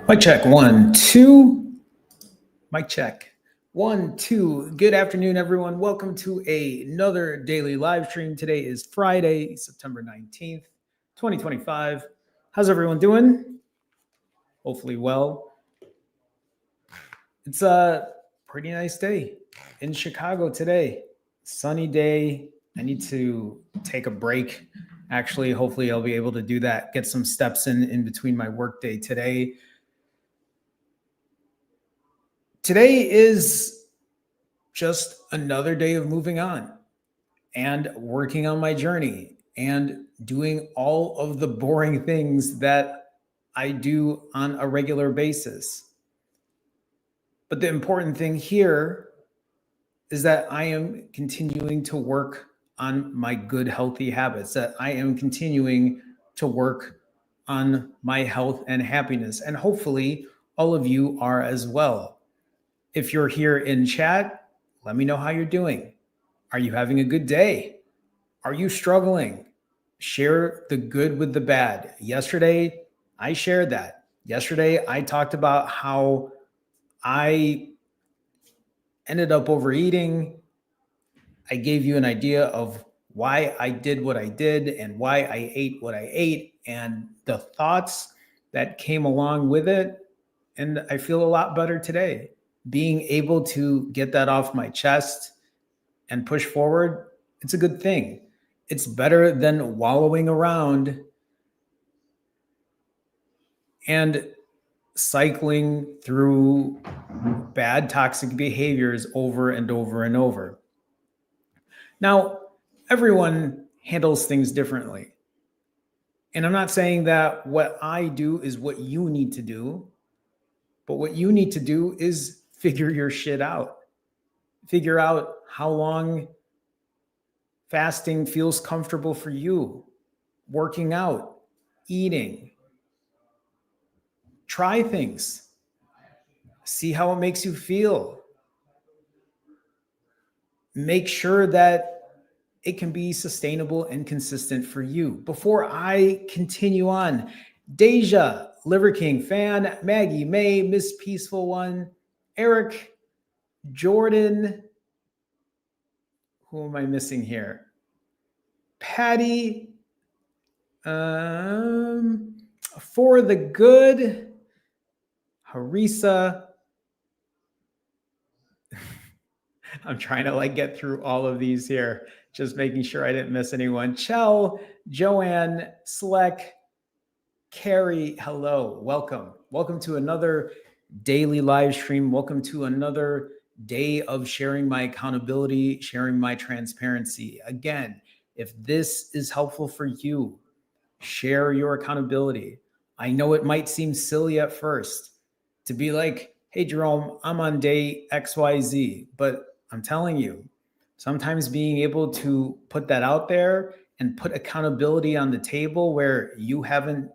Mic check, 1, 2. Mic check, 1, 2. Good afternoon, everyone. Welcome to another daily live stream. Today is Friday, September 19th, 2025. How's everyone doing? Hopefully well. It's a pretty nice day in Chicago today. Sunny day. I need to take a break. Actually, hopefully I'll be able to do that, get some steps in between my workday today. Today is just another day of moving on and working on my journey and doing all of the boring things that I do on a regular basis. But the important thing here is that I am continuing to work on my good, healthy habits, that I am continuing to work on my health and happiness. And hopefully, all of you are as well. If you're here in chat, let me know how you're doing. Are you having a good day? Are you struggling? Share the good with the bad. Yesterday, I shared that. Yesterday, I talked about how I ended up overeating. I gave you an idea of why I did what I did and why I ate what I ate and the thoughts that came along with it. And I feel a lot better today. Being able to get that off my chest and push forward, it's a good thing. It's better than wallowing around and cycling through bad toxic behaviors over and over and over. Now, everyone handles things differently. And I'm not saying that what I do is what you need to do, but what you need to do is figure your shit out. Figure out how long fasting feels comfortable for you, working out, eating. Try things. See how it makes you feel. Make sure that it can be sustainable and consistent for you. Before I continue on, Deja, Liver King fan, Maggie, May, Miss Peaceful One, Eric, Jordan, who am I missing here? Patty, For the Good, Harisa. I'm trying to get through all of these here, just making sure I didn't miss anyone. Chell, Joanne, Sleck, Carrie, hello, welcome. Welcome to another daily live stream. Welcome to another day of sharing my accountability, sharing my transparency. Again, if this is helpful for you, share your accountability. I know it might seem silly at first to be like, hey, Jerome, I'm on day XYZ, but I'm telling you, sometimes being able to put that out there and put accountability on the table where you haven't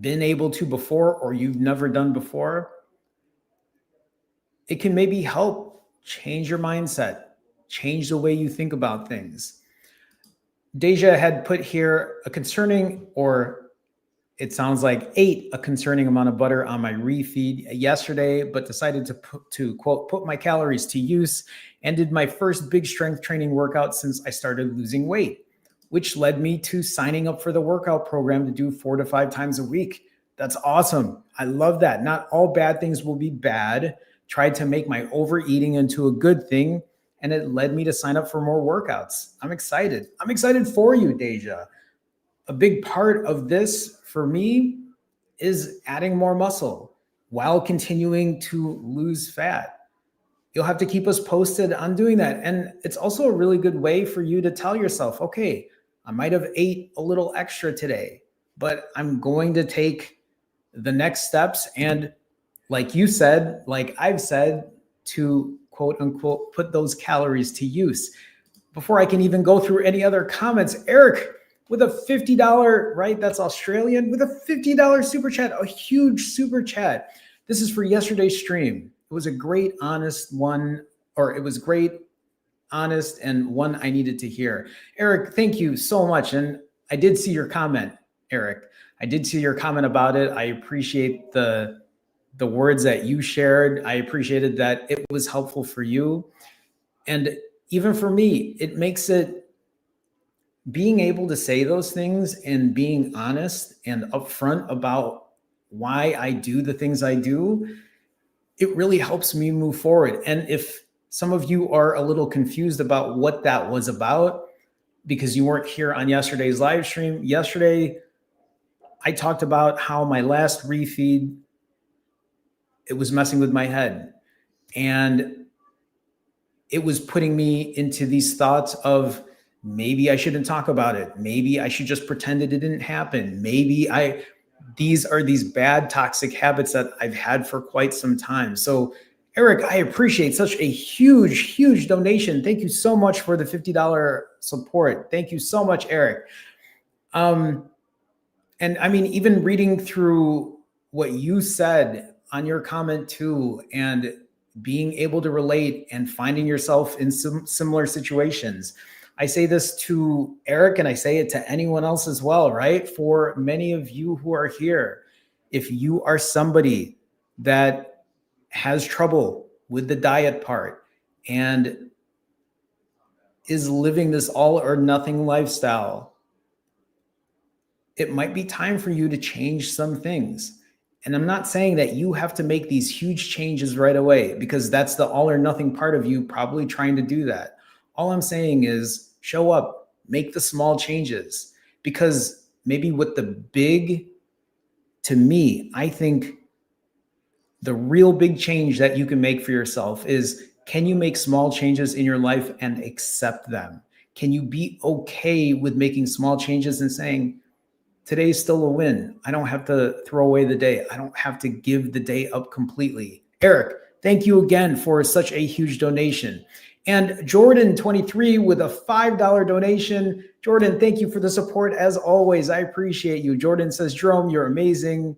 been able to before or you've never done before, it can maybe help change your mindset, change the way you think about things. Deja had put here a concerning, or it sounds like ate a concerning amount of butter on my refeed yesterday, but decided to quote, put my calories to use and did my first big strength training workout since I started losing weight, which led me to signing up for the workout program to do 4 to 5 times a week. That's awesome. I love that. Not all bad things will be bad. Tried to make my overeating into a good thing, and it led me to sign up for more workouts. I'm excited. I'm excited for you, Deja. A big part of this for me is adding more muscle while continuing to lose fat. You'll have to keep us posted on doing that. And it's also a really good way for you to tell yourself, okay, I might have ate a little extra today, but I'm going to take the next steps. And like you said, like I've said, to quote unquote, put those calories to use. Before I can even go through any other comments, Eric, with a $50, right? That's Australian, with a $50 super chat, a huge super chat. This is for yesterday's stream. It was a great, honest one, or it was great, honest, and one I needed to hear. Eric, thank you so much. And I did see your comment, Eric. I did see your comment about it. I appreciate the words that you shared. I appreciated that it was helpful for you. And even for me, it makes it, being able to say those things and being honest and upfront about why I do the things I do, it really helps me move forward. And if some of you are a little confused about what that was about because you weren't here on yesterday's live stream, yesterday I talked about how my last refeed, it was messing with my head. And it was putting me into these thoughts of, maybe I shouldn't talk about it. Maybe I should just pretend it didn't happen. These are these bad toxic habits that I've had for quite some time. So Eric, I appreciate such a huge, huge donation. Thank you so much for the $50 support. Thank you so much, Eric. And I mean, even reading through what you said on your comment too, and being able to relate and finding yourself in some similar situations. I say this to Eric and I say it to anyone else as well, right? For many of you who are here, if you are somebody that has trouble with the diet part and is living this all or nothing lifestyle, it might be time for you to change some things. And I'm not saying that you have to make these huge changes right away, because that's the all or nothing part of you probably trying to do that. All I'm saying is show up, make the small changes, because maybe with the big, to me, I think the real big change that you can make for yourself is, can you make small changes in your life and accept them? Can you be okay with making small changes and saying, today's still a win. I don't have to throw away the day. I don't have to give the day up completely. Eric, thank you again for such a huge donation. And Jordan, 23, with a $5 donation. Jordan, thank you for the support as always. I appreciate you. Jordan says, Jerome, you're amazing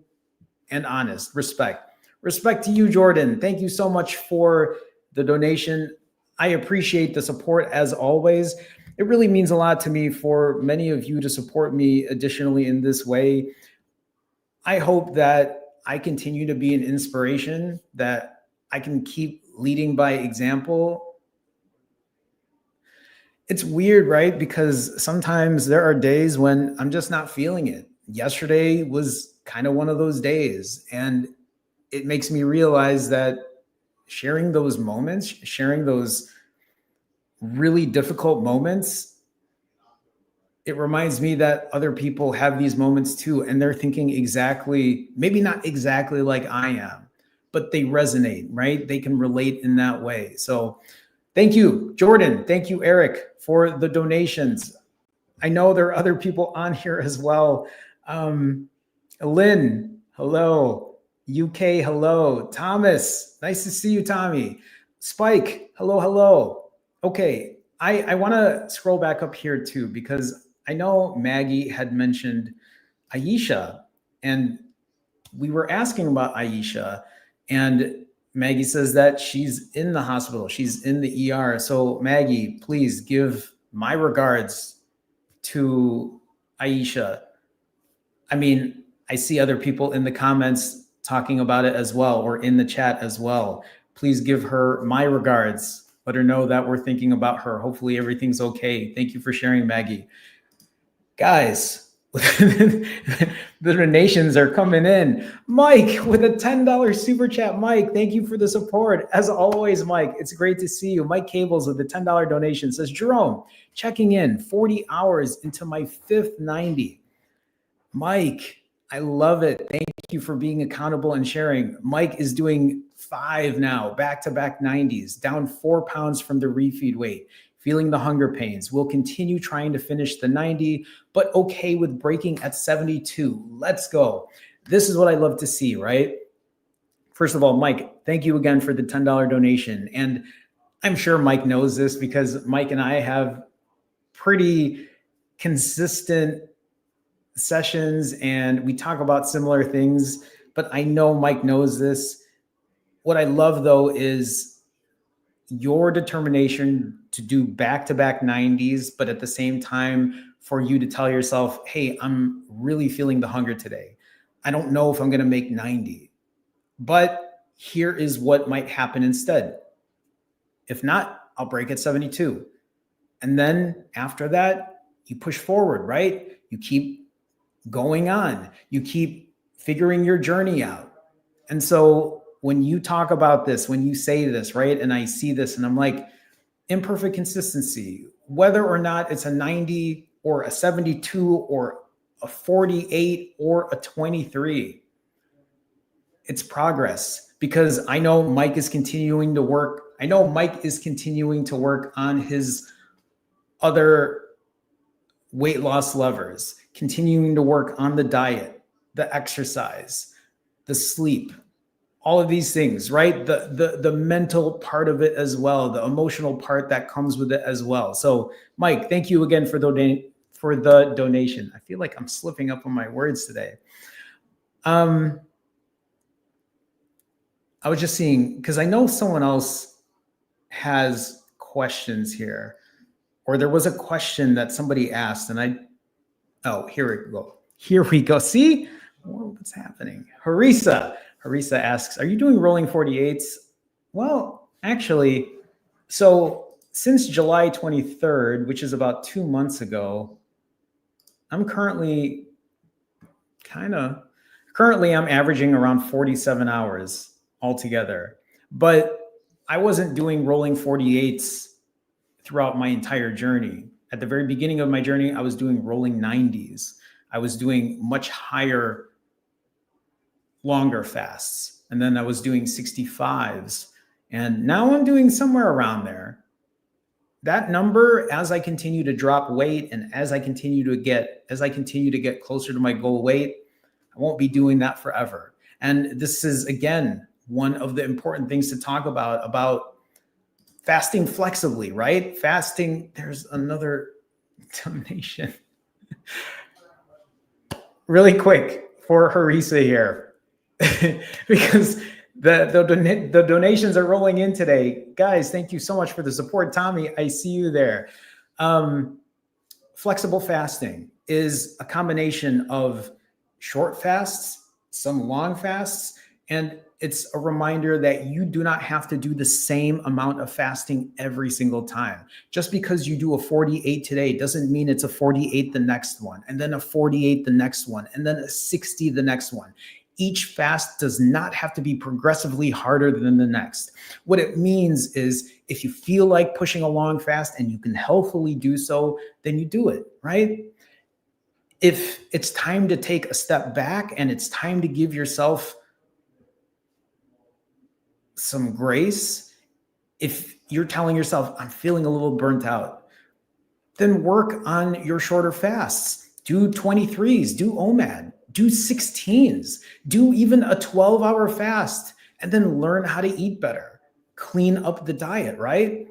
and honest. Respect. Respect to you, Jordan. Thank you so much for the donation. I appreciate the support as always. It really means a lot to me for many of you to support me additionally in this way. I hope that I continue to be an inspiration, that I can keep leading by example. It's weird, right? Because sometimes there are days when I'm just not feeling it. Yesterday was kind of one of those days. And it makes me realize that sharing those moments, sharing those really difficult moments, it reminds me that other people have these moments too, and they're thinking exactly, maybe not exactly like I am, but they resonate, right? They can relate in that way. So thank you, Jordan. Thank you, Eric, for the donations. I know there are other people on here as well. Lynn, hello. UK, hello. Thomas, nice to see you, Tommy. Spike, hello, hello. Okay, I want to scroll back up here too, because I know Maggie had mentioned Aisha, and we were asking about Aisha, and Maggie says that she's in the hospital. She's in the ER. So Maggie, please give my regards to Aisha. I mean, I see other people in the comments talking about it as well, or in the chat as well. Please give her my regards. Let her know that we're thinking about her. Hopefully everything's okay. Thank you for sharing, Maggie. Guys, the donations are coming in. Mike with a $10 super chat. Mike, thank you for the support. As always, Mike, it's great to see you. Mike Cables with the $10 donation says, Jerome, checking in 40 hours into my fifth 90. Mike, I love it. Thank you for being accountable and sharing. Mike is doing 5 now, back-to-back 90s, down 4 pounds from the refeed weight, feeling the hunger pains. We'll continue trying to finish the 90, but okay with breaking at 72. Let's go. This is what I love to see, right? First of all, Mike, thank you again for the $10 donation. And I'm sure Mike knows this because Mike and I have pretty consistent sessions and we talk about similar things, but I know Mike knows this. What I love though is your determination to do back-to-back 90s, but at the same time for you to tell yourself, hey, I'm really feeling the hunger today. I don't know if I'm going to make 90, but here is what might happen instead. If not, I'll break at 72. And then after that, you push forward, right? You keep going on. You keep figuring your journey out. And so when you talk about this, when you say this, right, and I see this and I'm like, imperfect consistency, whether or not it's a 90 or a 72 or a 48 or a 23, it's progress. Because I know Mike is continuing to work. I know Mike is continuing to work on his other weight loss levers, continuing to work on the diet, the exercise, the sleep, all of these things, right? The mental part of it as well, the emotional part that comes with it as well. So Mike, thank you again for the donation. I feel like I'm slipping up on my words today. I was just seeing, because I know someone else has questions here, or there was a question that somebody asked and here we go. Here we go. See what's happening. Harisa asks, are you doing rolling 48s? Well, actually, so since July 23rd, which is about 2 months ago, I'm currently I'm averaging around 47 hours altogether. But I wasn't doing rolling 48s throughout my entire journey. At the very beginning of my journey, I was doing rolling 90s. I was doing much higher, longer fasts. And then I was doing 65s. And now I'm doing somewhere around there. That number, as I continue to drop weight and as I continue to get closer to my goal weight, I won't be doing that forever. And this is, again, one of the important things to talk about fasting flexibly, right? Fasting, there's another donation. Really quick for Harisa here, because the donations are rolling in today. Guys, thank you so much for the support. Tommy, I see you there. Flexible fasting is a combination of short fasts, some long fasts, and it's a reminder that you do not have to do the same amount of fasting every single time. Just because you do a 48 today doesn't mean it's a 48 the next one, and then a 48 the next one, and then a 60 the next one. Each fast does not have to be progressively harder than the next. What it means is if you feel like pushing a long fast and you can healthfully do so, then you do it, right? If it's time to take a step back and it's time to give yourself some grace, if you're telling yourself, I'm feeling a little burnt out, then work on your shorter fasts. Do 23s, do OMAD, do 16s, do even a 12-hour fast, and then learn how to eat better. Clean up the diet, right?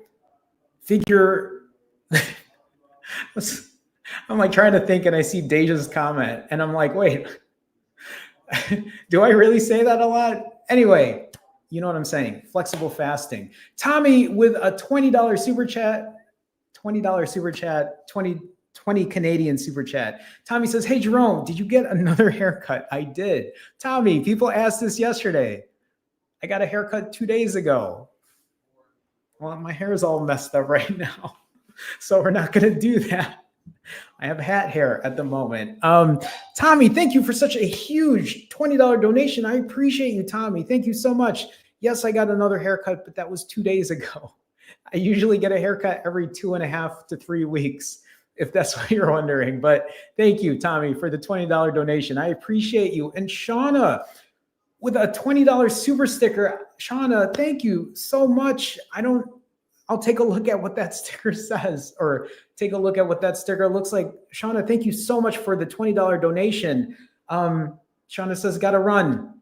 I'm like trying to think and I see Deja's comment and I'm like, wait, do I really say that a lot? Anyway, you know what I'm saying? Flexible fasting. Tommy with a $20 super chat, $20 super chat, 20 Canadian super chat. Tommy says, hey, Jerome, did you get another haircut? I did. Tommy, people asked this yesterday. I got a haircut 2 days ago. Well, my hair is all messed up right now, so we're not going to do that. I have hat hair at the moment. Tommy, thank you for such a huge $20 donation. I appreciate you, Tommy. Thank you so much. Yes, I got another haircut, but that was 2 days ago. I usually get a haircut every 2.5 to 3 weeks, if that's what you're wondering. But thank you, Tommy, for the $20 donation. I appreciate you. And Shauna with a $20 super sticker. Shauna, thank you so much. I'll take a look at what that sticker says or take a look at what that sticker looks like. Shauna, thank you so much for the $20 donation. Shauna says, gotta run.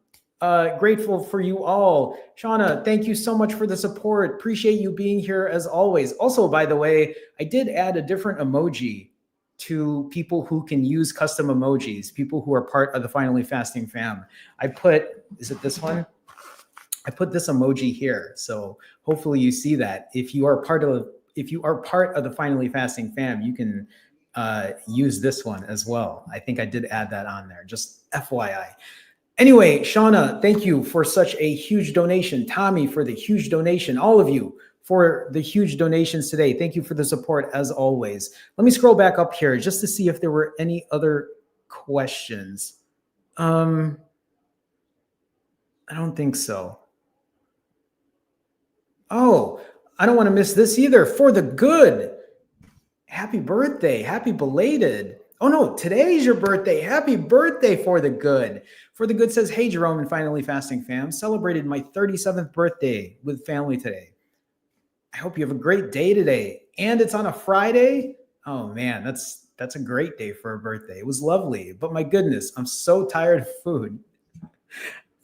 Grateful for you all. Shauna, thank you so much for the support. Appreciate you being here as always. Also, by the way, I did add a different emoji to people who can use custom emojis, people who are part of the Finally Fasting fam. I put, is it this one? I put this emoji here, so hopefully you see that. If you are part of the Finally Fasting fam, you can use this one as well. I think I did add that on there, just FYI. Anyway, Shauna, thank you for such a huge donation. Tommy for the huge donation. All of you for the huge donations today. Thank you for the support as always. Let me scroll back up here just to see if there were any other questions. I don't think so. Oh, I don't want to miss this either. For the good. Happy birthday. Happy belated. Oh no, today's your birthday. Happy birthday, For the Good. For the Good says, hey, Jerome and Finally Fasting fam, celebrated my 37th birthday with family today. I hope you have a great day today. And it's on a Friday. Oh man, that's a great day for a birthday. It was lovely, but my goodness, I'm so tired of food.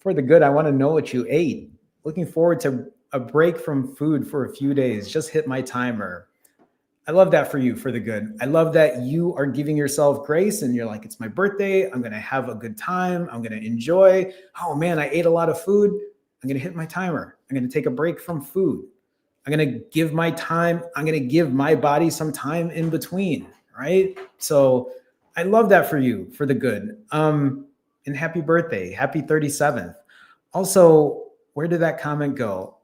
For the Good, I want to know what you ate. Looking forward to a break from food for a few days. Just hit my timer. I love that for you, For the Good. I love that you are giving yourself grace and you're like, it's my birthday. I'm going to have a good time. I'm going to enjoy. Oh man, I ate a lot of food. I'm going to hit my timer. I'm going to take a break from food. I'm going to give my time. I'm going to give my body some time in between. Right. So I love that for you, For the Good. And happy birthday. Happy 37th. Also, where did that comment go?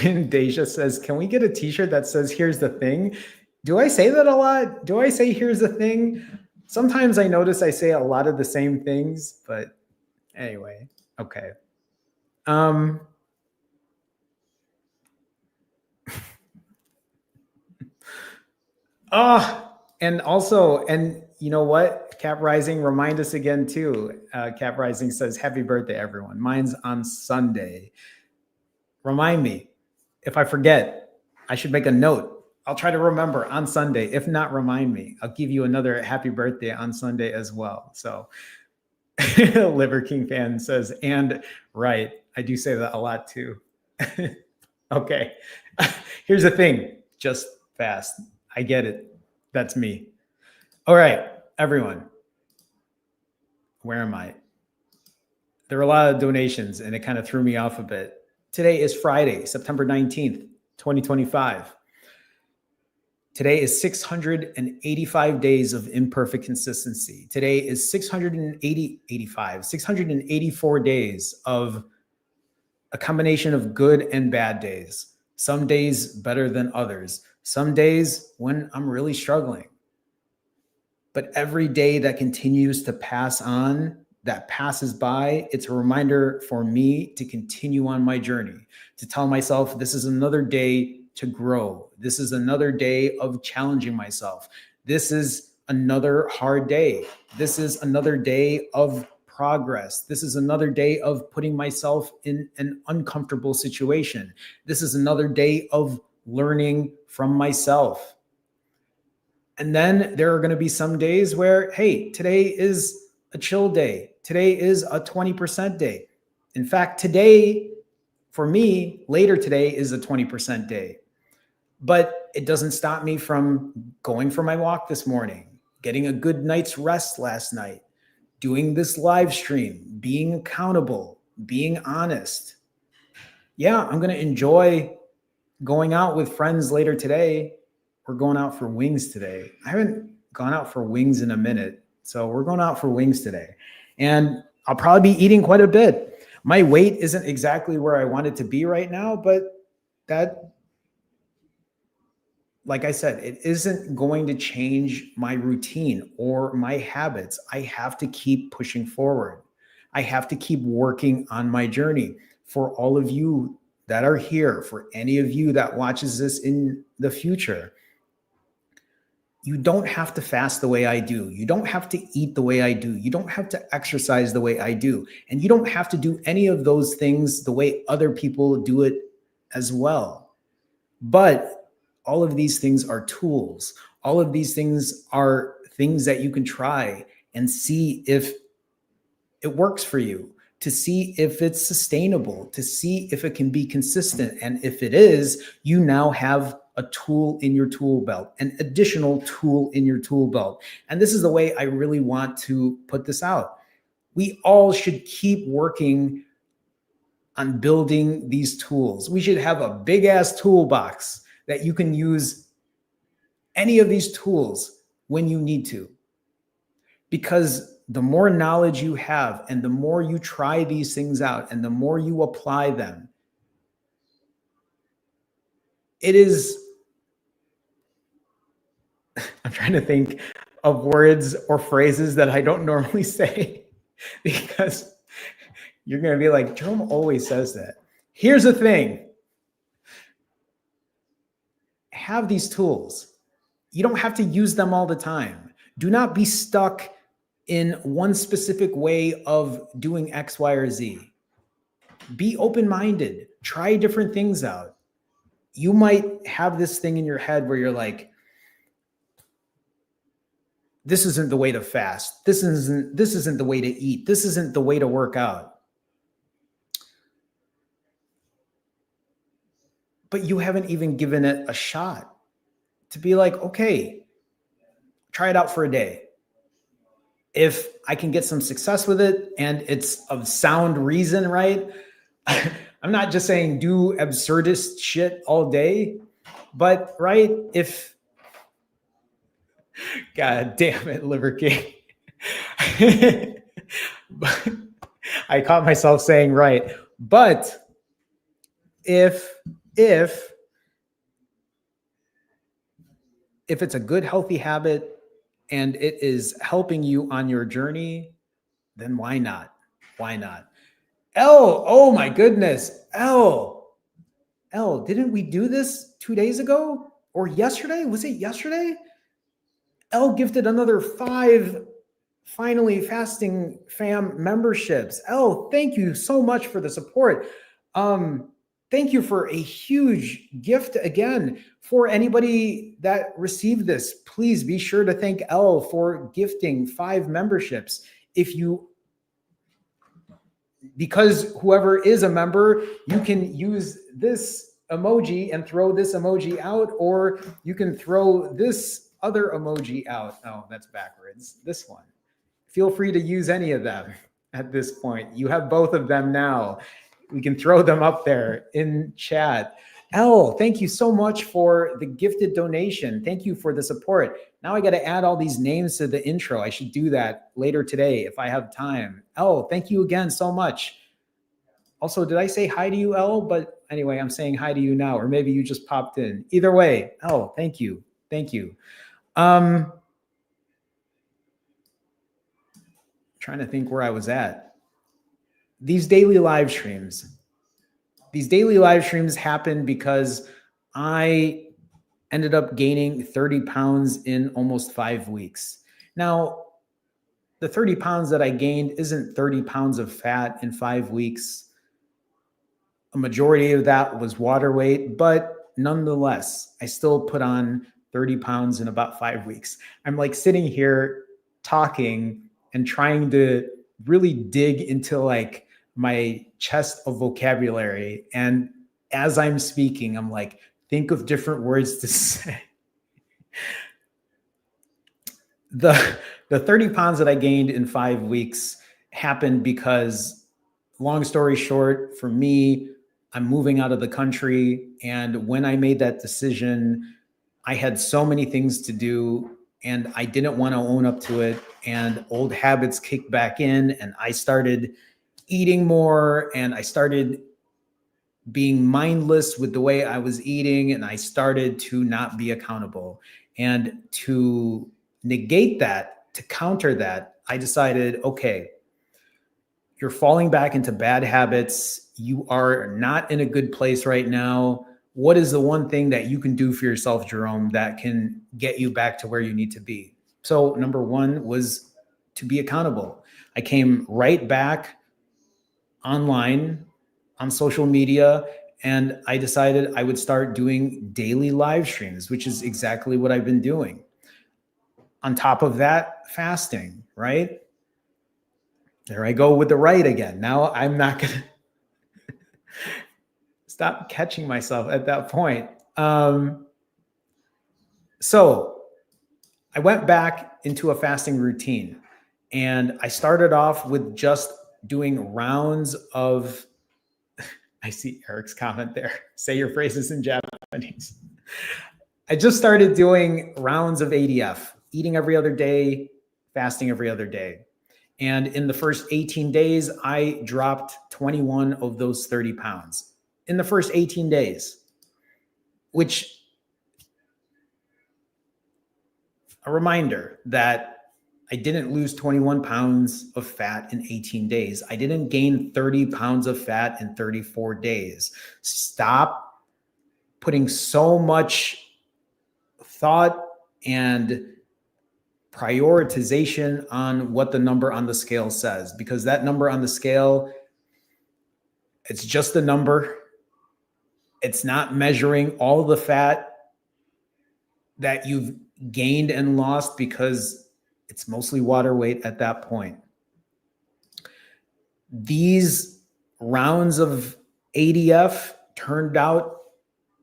And Deja says, can we get a t-shirt that says, here's the thing? Do I say that a lot? Do I say, here's the thing? Sometimes I notice I say a lot of the same things, but anyway, okay. And also, and you know what? Cap Rising, remind us again too. Cap Rising says, happy birthday, everyone. Mine's on Sunday. Remind me. If I forget, I should make a note. I'll try to remember on Sunday. If not, remind me. I'll give you another happy birthday on Sunday as well. So Liver King fan says, and right. I do say that a lot too. Okay. Here's the thing. Just fast. I get it. That's me. All right, everyone. Where am I? There were a lot of donations and it kind of threw me off a bit. Today is Friday, September 19th, 2025. Today is 685 days of imperfect consistency. Today is 684 days of a combination of good and bad days. Some days better than others. Some days when I'm really struggling. But every day that continues to pass on, that passes by, it's a reminder for me to continue on my journey, to tell myself this is another day to grow. This is another day of challenging myself. This is another hard day. This is another day of progress. This is another day of putting myself in an uncomfortable situation. This is another day of learning from myself. And then there are going to be some days where, hey, today is a chill day. Today is a 20% day. In fact, today, for me, later today is a 20% day. But it doesn't stop me from going for my walk this morning, getting a good night's rest last night, doing this live stream, being accountable, being honest. Yeah, I'm going to enjoy going out with friends later today. We're going out for wings today. I haven't gone out for wings in a minute. So we're going out for wings today. And I'll probably be eating quite a bit. My weight isn't exactly where I want it to be right now, but that, like I said, it isn't going to change my routine or my habits. I have to keep pushing forward. I have to keep working on my journey. For all of you that are here, for any of you that watches this in the future, you don't have to fast the way I do. You don't have to eat the way I do. You don't have to exercise the way I do. And you don't have to do any of those things the way other people do it as well. But all of these things are tools. All of these things are things that you can try and see if it works for you, to see if it's sustainable, to see if it can be consistent. And if it is, you now have a tool in your tool belt, an additional tool in your tool belt. And this is the way I really want to put this out. We all should keep working on building these tools. We should have a big ass toolbox that you can use any of these tools when you need to. Because the more knowledge you have and the more you try these things out and the more you apply them, it is, I'm trying to think of words or phrases that I don't normally say because you're going to be like, Jerome always says that. Here's the thing. Have these tools. You don't have to use them all the time. Do not be stuck in one specific way of doing X, Y, or Z. Be open-minded. Try different things out. You might have this thing in your head where you're like, this isn't the way to fast. This isn't the way to eat. This isn't the way to work out. But you haven't even given it a shot to be like, okay, try it out for a day. If I can get some success with it and it's of sound reason, right? I'm not just saying do absurdist shit all day, but right, if, God damn it, Liver King. I caught myself saying right. But if it's a good, healthy habit and it is helping you on your journey, then why not? Why not? Oh my goodness. Didn't we do this 2 days ago or yesterday? Was it yesterday? Gifted another 5 finally fasting fam memberships. Thank you so much for the support. Thank you for a huge gift again. For anybody that received this, please be sure to thank Elle for gifting 5 memberships. Because whoever is a member, you can use this emoji and throw this emoji out, or you can throw this other emoji out. Oh, that's backwards. This one. Feel free to use any of them at this point. You have both of them now. We can throw them up there in chat. Thank you so much for the gifted donation. Thank you for the support. Now I got to add all these names to the intro. I should do that later today if I have time. Thank you again so much. Also, did I say hi to you, Elle? But anyway, I'm saying hi to you now, or maybe you just popped in. Either way, thank you. Thank you. Trying to think where I was at. These daily live streams happen because I ended up gaining 30 pounds in almost 5 weeks. Now, the 30 pounds that I gained isn't 30 pounds of fat in 5 weeks. A majority of that was water weight, but nonetheless, I still put on 30 pounds in about 5 weeks. I'm like sitting here talking and trying to really dig into like my chest of vocabulary. And as I'm speaking, I'm like, think of different words to say. The 30 pounds that I gained in 5 weeks happened because, long story short, for me, I'm moving out of the country. And when I made that decision, I had so many things to do and I didn't want to own up to it. And old habits kicked back in and I started eating more and I started being mindless with the way I was eating and I started to not be accountable. And to negate that, to counter that, I decided, okay, you're falling back into bad habits. You are not in a good place right now. What is the one thing that you can do for yourself, Jerome, that can get you back to where you need to be? So number one was to be accountable. I came right back online on social media and I decided I would start doing daily live streams, which is exactly what I've been doing. On top of that, fasting, right? There I go with the right again. Now I'm not going to stop catching myself at that point. So I went back into a fasting routine, and I started off with just doing rounds of, I see Eric's comment there. Say your phrases in Japanese. I just started doing rounds of ADF, eating every other day, fasting every other day. And in the first 18 days, I dropped 21 of those 30 pounds in the first 18 days, which, a reminder that I didn't lose 21 pounds of fat in 18 days. I didn't gain 30 pounds of fat in 34 days. Stop putting so much thought and prioritization on what the number on the scale says, because that number on the scale, it's just a number. It's not measuring all the fat that you've gained and lost, because it's mostly water weight at that point. These rounds of ADF turned out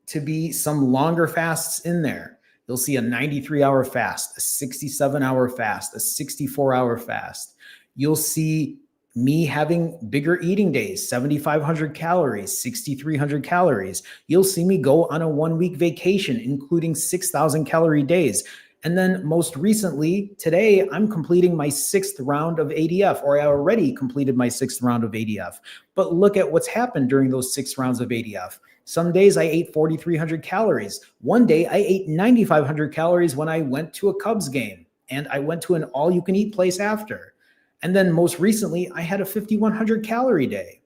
to be some longer fasts in there. You'll see a 93-hour fast, a 67-hour fast, a 64-hour fast. You'll see me having bigger eating days, 7,500 calories, 6,300 calories. You'll see me go on a 1-week vacation, including 6,000 calorie days. And then most recently, today, I'm completing my 6th round of ADF, or I already completed my 6th round of ADF. But look at what's happened during those 6 rounds of ADF. Some days I ate 4,300 calories. One day I ate 9,500 calories when I went to a Cubs game, and I went to an all-you-can-eat place after. And then most recently, I had a 5,100 calorie day.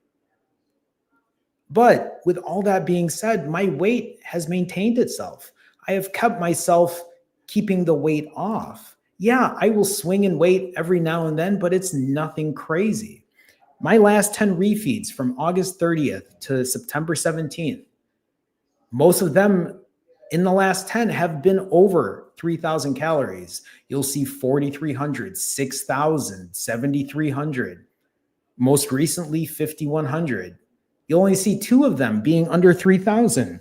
But with all that being said, my weight has maintained itself. I have kept myself keeping the weight off. Yeah, I will swing in weight every now and then, but it's nothing crazy. My last 10 refeeds from August 30th to September 17th, most of them in the last 10 have been over 3,000 calories. You'll see 4,300, 6,000, 7,300. Most recently, 5,100. You'll only see 2 of them being under 3,000.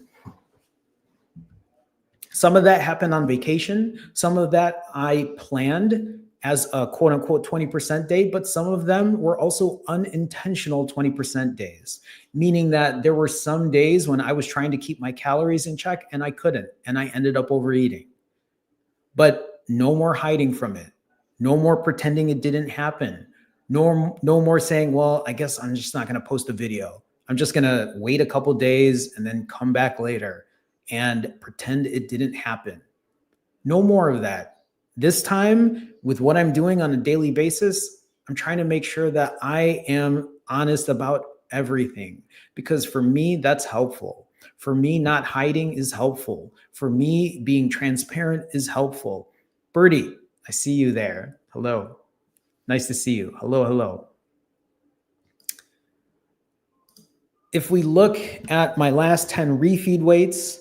Some of that happened on vacation. Some of that I planned as a quote unquote 20% day, but some of them were also unintentional 20% days, meaning that there were some days when I was trying to keep my calories in check and I couldn't, and I ended up overeating. But no more hiding from it. No more pretending it didn't happen. No more saying, well, I guess I'm just not going to post a video. I'm just going to wait a couple days and then come back later and pretend it didn't happen. No more of that. This time, with what I'm doing on a daily basis, I'm trying to make sure that I am honest about everything, because for me, that's helpful. For me, not hiding is helpful. For me, being transparent is helpful. Birdie, I see you there. Hello. Nice to see you. Hello, hello. If we look at my last 10 refeed weights,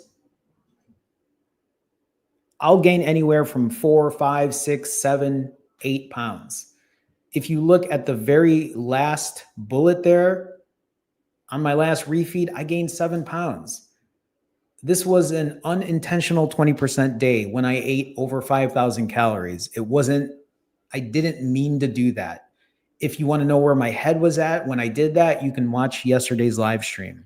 I'll gain anywhere from 4, 5, 6, 7, 8 pounds. If you look at the very last bullet there, on my last refeed, I gained 7 pounds. This was an unintentional 20% day when I ate over 5,000 calories. I didn't mean to do that. If you want to know where my head was at when I did that, you can watch yesterday's live stream.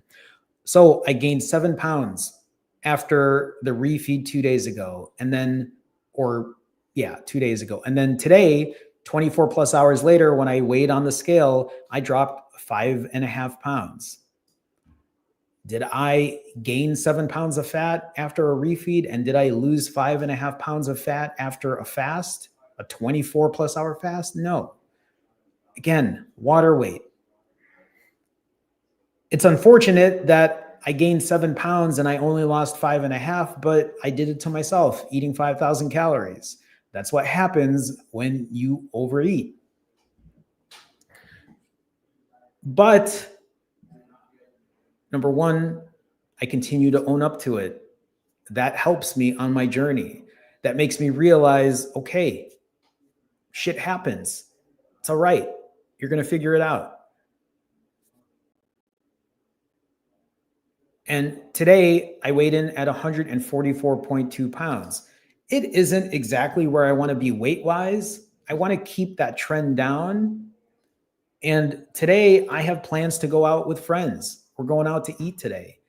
So I gained 7 pounds after the refeed 2 days ago. 2 days ago. And then today, 24 plus hours later, when I weighed on the scale, I dropped 5.5 pounds. Did I gain 7 pounds of fat after a refeed? And did I lose 5.5 pounds of fat after a fast, a 24 plus hour fast? No. Again, water weight. It's unfortunate that I gained 7 pounds and I only lost 5.5, but I did it to myself, eating 5,000 calories. That's what happens when you overeat. But number one, I continue to own up to it. That helps me on my journey. That makes me realize, okay, shit happens. It's all right. You're going to figure it out. And today I weighed in at 144.2 pounds. It isn't exactly where I want to be weight-wise. I want to keep that trend down. And today I have plans to go out with friends. We're going out to eat today.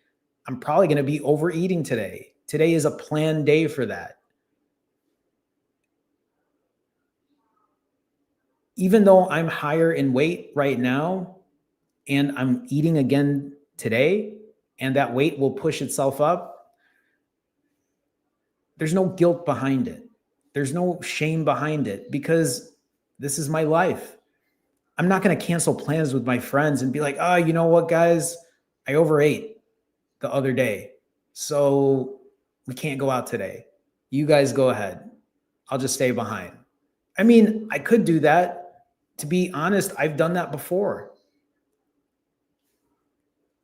I'm probably going to be overeating today. Today is a planned day for that. Even though I'm higher in weight right now and I'm eating again today, and that weight will push itself up, there's no guilt behind it. There's no shame behind it because this is my life. I'm not going to cancel plans with my friends and be like, oh, you know what, guys? I overate the other day. So we can't go out today. You guys go ahead. I'll just stay behind. I mean, I could do that. To be honest, I've done that before.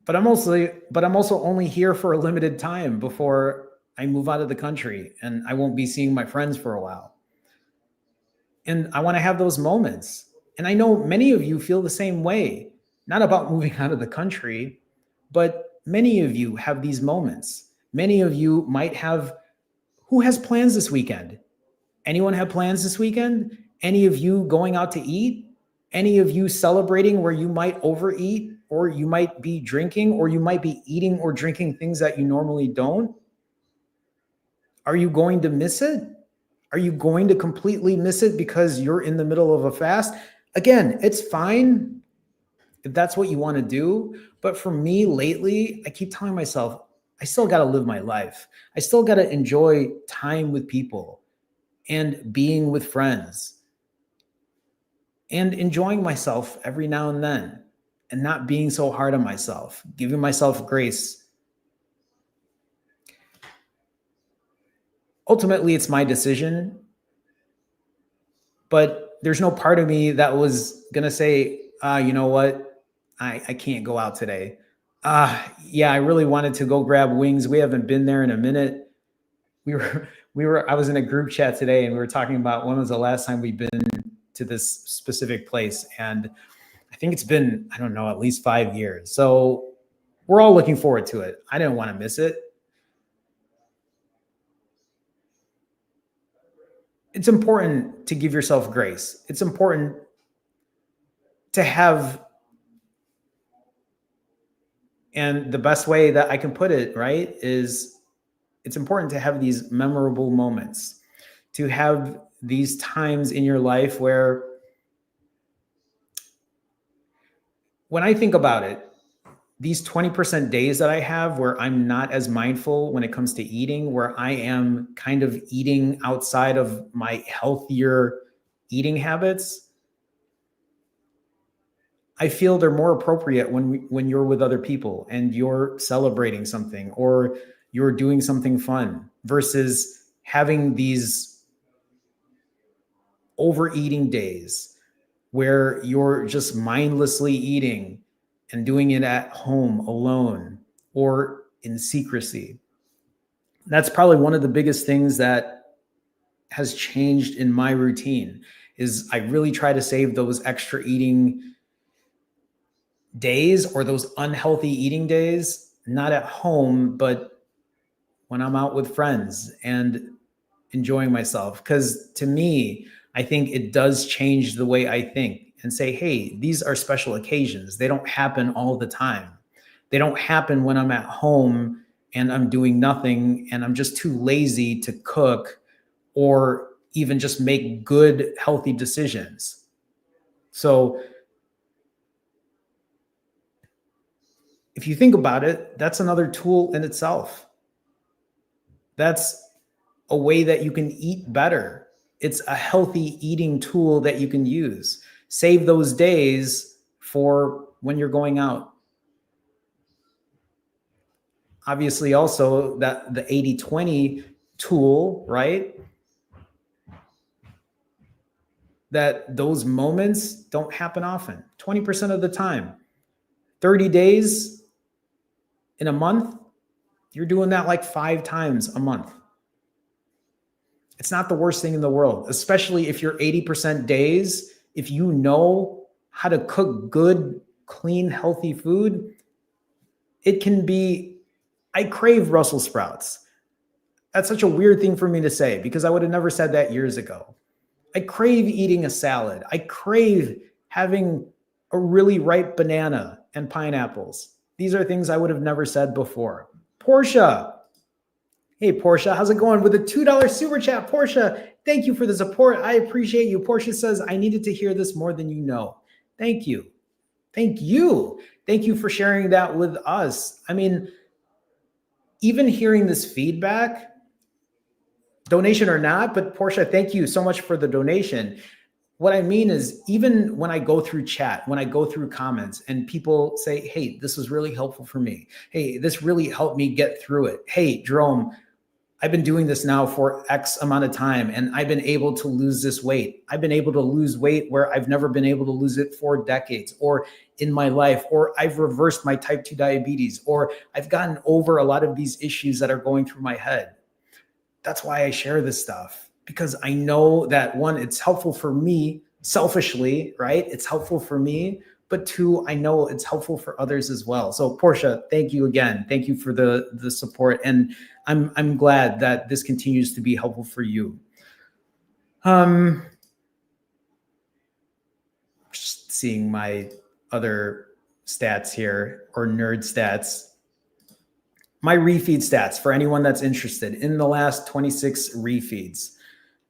But I'm also only here for a limited time before I move out of the country and I won't be seeing my friends for a while. And I want to have those moments. And I know many of you feel the same way, not about moving out of the country, but many of you have these moments. Many of you might have, who has plans this weekend? Anyone have plans this weekend? Any of you going out to eat? Any of you celebrating where you might overeat, or you might be drinking, or you might be eating or drinking things that you normally don't? Are you going to miss it? Are you going to completely miss it because you're in the middle of a fast? Again, it's fine if that's what you want to do. But for me lately, I keep telling myself, I still got to live my life. I still got to enjoy time with people and being with friends and enjoying myself every now and then and not being so hard on myself, giving myself grace. Ultimately, it's my decision, but there's no part of me that was going to say, you know what? I can't go out today. Yeah, I really wanted to go grab wings. We haven't been there in a minute. I was in a group chat today and we were talking about when was the last time we've been to this specific place. And I think it's been, I don't know, at least 5 years. So we're all looking forward to it. I didn't want to miss it. It's important to give yourself grace. It's important to have, and the best way that I can put it, right, is it's important to have these memorable moments, to have these times in your life where, when I think about it, these 20% days that I have where I'm not as mindful when it comes to eating, where I am kind of eating outside of my healthier eating habits, I feel they're more appropriate when you're with other people and you're celebrating something or you're doing something fun versus having these overeating days where you're just mindlessly eating and doing it at home alone or in secrecy. That's probably one of the biggest things that has changed in my routine is I really try to save those extra eating days or those unhealthy eating days, not at home, but when I'm out with friends and enjoying myself. Because to me, I think it does change the way I think and say, hey, these are special occasions. They don't happen all the time. They don't happen when I'm at home and I'm doing nothing and I'm just too lazy to cook or even just make good, healthy decisions. So if you think about it, that's another tool in itself. That's a way that you can eat better. It's a healthy eating tool that you can use. Save those days for when you're going out. Obviously, also that the 80-20 tool, right? That those moments don't happen often. 20% of the time. 30 days in a month, you're doing that like 5 times a month. It's not the worst thing in the world, especially if you're 80% days. If you know how to cook good, clean, healthy food, it can be, I crave Brussels sprouts. That's such a weird thing for me to say because I would have never said that years ago. I crave eating a salad. I crave having a really ripe banana and pineapples. These are things I would have never said before. Portia. Hey, Portia, how's it going? With a $2 super chat. Portia, thank you for the support. I appreciate you. Portia says, I needed to hear this more than you know. Thank you. Thank you. Thank you for sharing that with us. I mean, even hearing this feedback, donation or not, but Portia, thank you so much for the donation. What I mean is, even when I go through chat, when I go through comments and people say, hey, this was really helpful for me. Hey, this really helped me get through it. Hey, Jerome, I've been doing this now for X amount of time and I've been able to lose this weight. I've been able to lose weight where I've never been able to lose it for decades or in my life, or I've reversed my type 2 diabetes, or I've gotten over a lot of these issues that are going through my head. That's why I share this stuff, because I know that one, it's helpful for me selfishly, right? It's helpful for me, but two, I know it's helpful for others as well. So Portia, thank you again. Thank you for the support. And I'm glad that this continues to be helpful for you. Just seeing my other stats here, or nerd stats. My refeed stats for anyone that's interested. In the last 26 refeeds,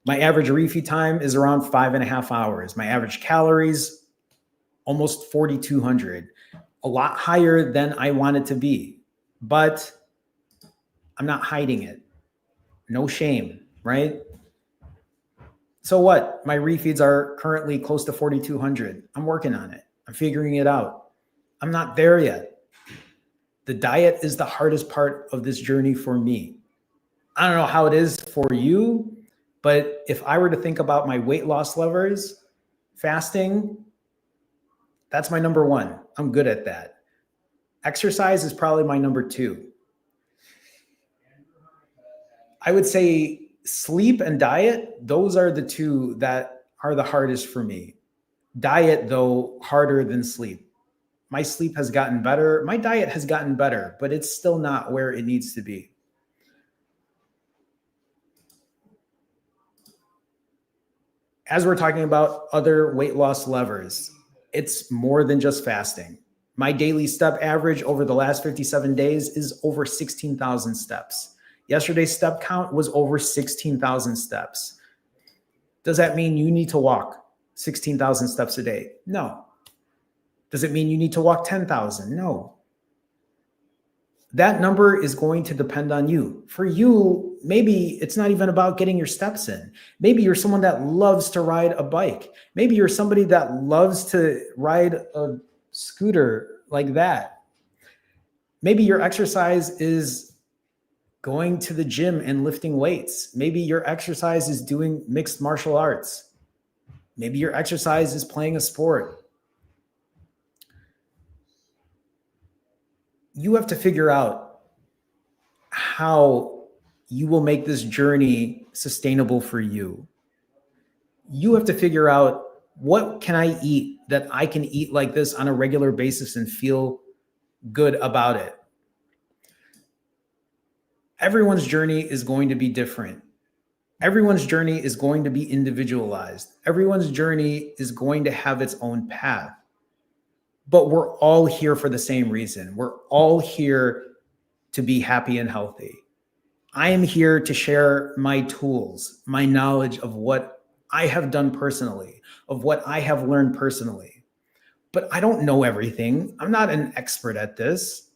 my average refeed time is around 5.5 hours. My average calories, almost 4,200, a lot higher than I want it to be, but I'm not hiding it. No shame, right? So what? My refeeds are currently close to 4,200. I'm working on it. I'm figuring it out. I'm not there yet. The diet is the hardest part of this journey for me. I don't know how it is for you, but if I were to think about my weight loss levers, fasting, that's my number one. I'm good at that. Exercise is probably my number two. I would say sleep and diet, those are the two that are the hardest for me. Diet, though, harder than sleep. My sleep has gotten better. My diet has gotten better, but it's still not where it needs to be. As we're talking about other weight loss levers, it's more than just fasting. My daily step average over the last 57 days is over 16,000 steps. Yesterday's step count was over 16,000 steps. Does that mean you need to walk 16,000 steps a day? No. Does it mean you need to walk 10,000? No. That number is going to depend on you. For you, maybe it's not even about getting your steps in. Maybe you're someone that loves to ride a bike. Maybe you're somebody that loves to ride a scooter like that. Maybe your exercise is going to the gym and lifting weights. Maybe your exercise is doing mixed martial arts. Maybe your exercise is playing a sport. You have to figure out how you will make this journey sustainable for you. You have to figure out, what can I eat that I can eat like this on a regular basis and feel good about it? Everyone's journey is going to be different. Everyone's journey is going to be individualized. Everyone's journey is going to have its own path. But we're all here for the same reason. We're all here to be happy and healthy. I am here to share my tools, my knowledge of what I have done personally, of what I have learned personally. But I don't know everything. I'm not an expert at this.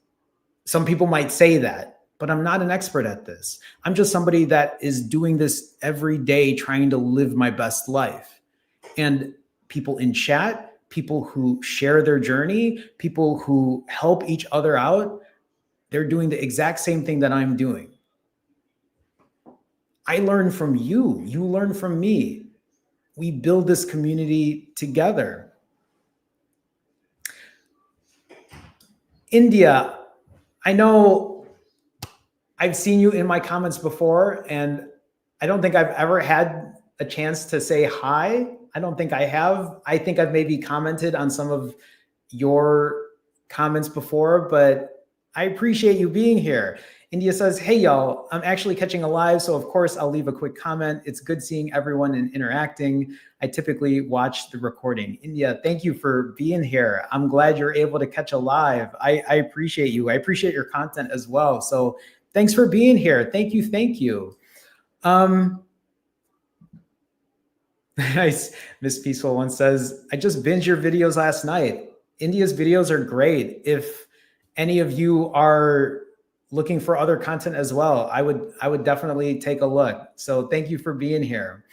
Some people might say that, but I'm not an expert at this. I'm just somebody that is doing this every day, trying to live my best life. And people in chat, people who share their journey, people who help each other out, they're doing the exact same thing that I'm doing. I learn from you. You learn from me. We build this community together. India, I know I've seen you in my comments before, and I don't think I've ever had a chance to say hi. I don't think I have. I think I've maybe commented on some of your comments before, but I appreciate you being here. India says, hey, y'all, I'm actually catching a live, so of course I'll leave a quick comment. It's good seeing everyone and interacting. I typically watch the recording. India, thank you for being here. I'm glad you're able to catch a live. I appreciate you. I appreciate your content as well. So thanks for being here. Thank you. Thank you. Nice. Miss Peaceful One says, I just binged your videos last night. India's videos are great. If any of you are looking for other content as well, I would definitely take a look. So thank you for being here.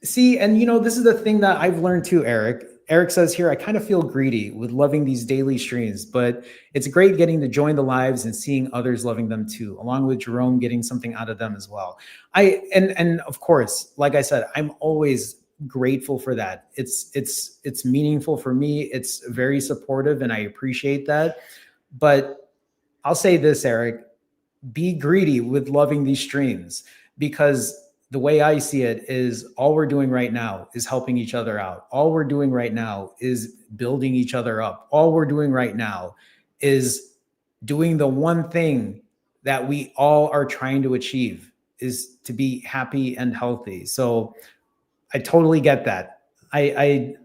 See, and this is the thing that I've learned too, Eric. Eric says here, I kind of feel greedy with loving these daily streams, but it's great getting to join the lives and seeing others loving them too, along with Jerome getting something out of them as well. And of course, like I said, I'm always grateful for that. It's meaningful for me. It's very supportive and I appreciate that. But I'll say this, Eric, be greedy with loving these streams, because the way I see it is all we're doing right now is helping each other out. All we're doing right now is building each other up. All we're doing right now is doing the one thing that we all are trying to achieve, is to be happy and healthy. So I totally get that. I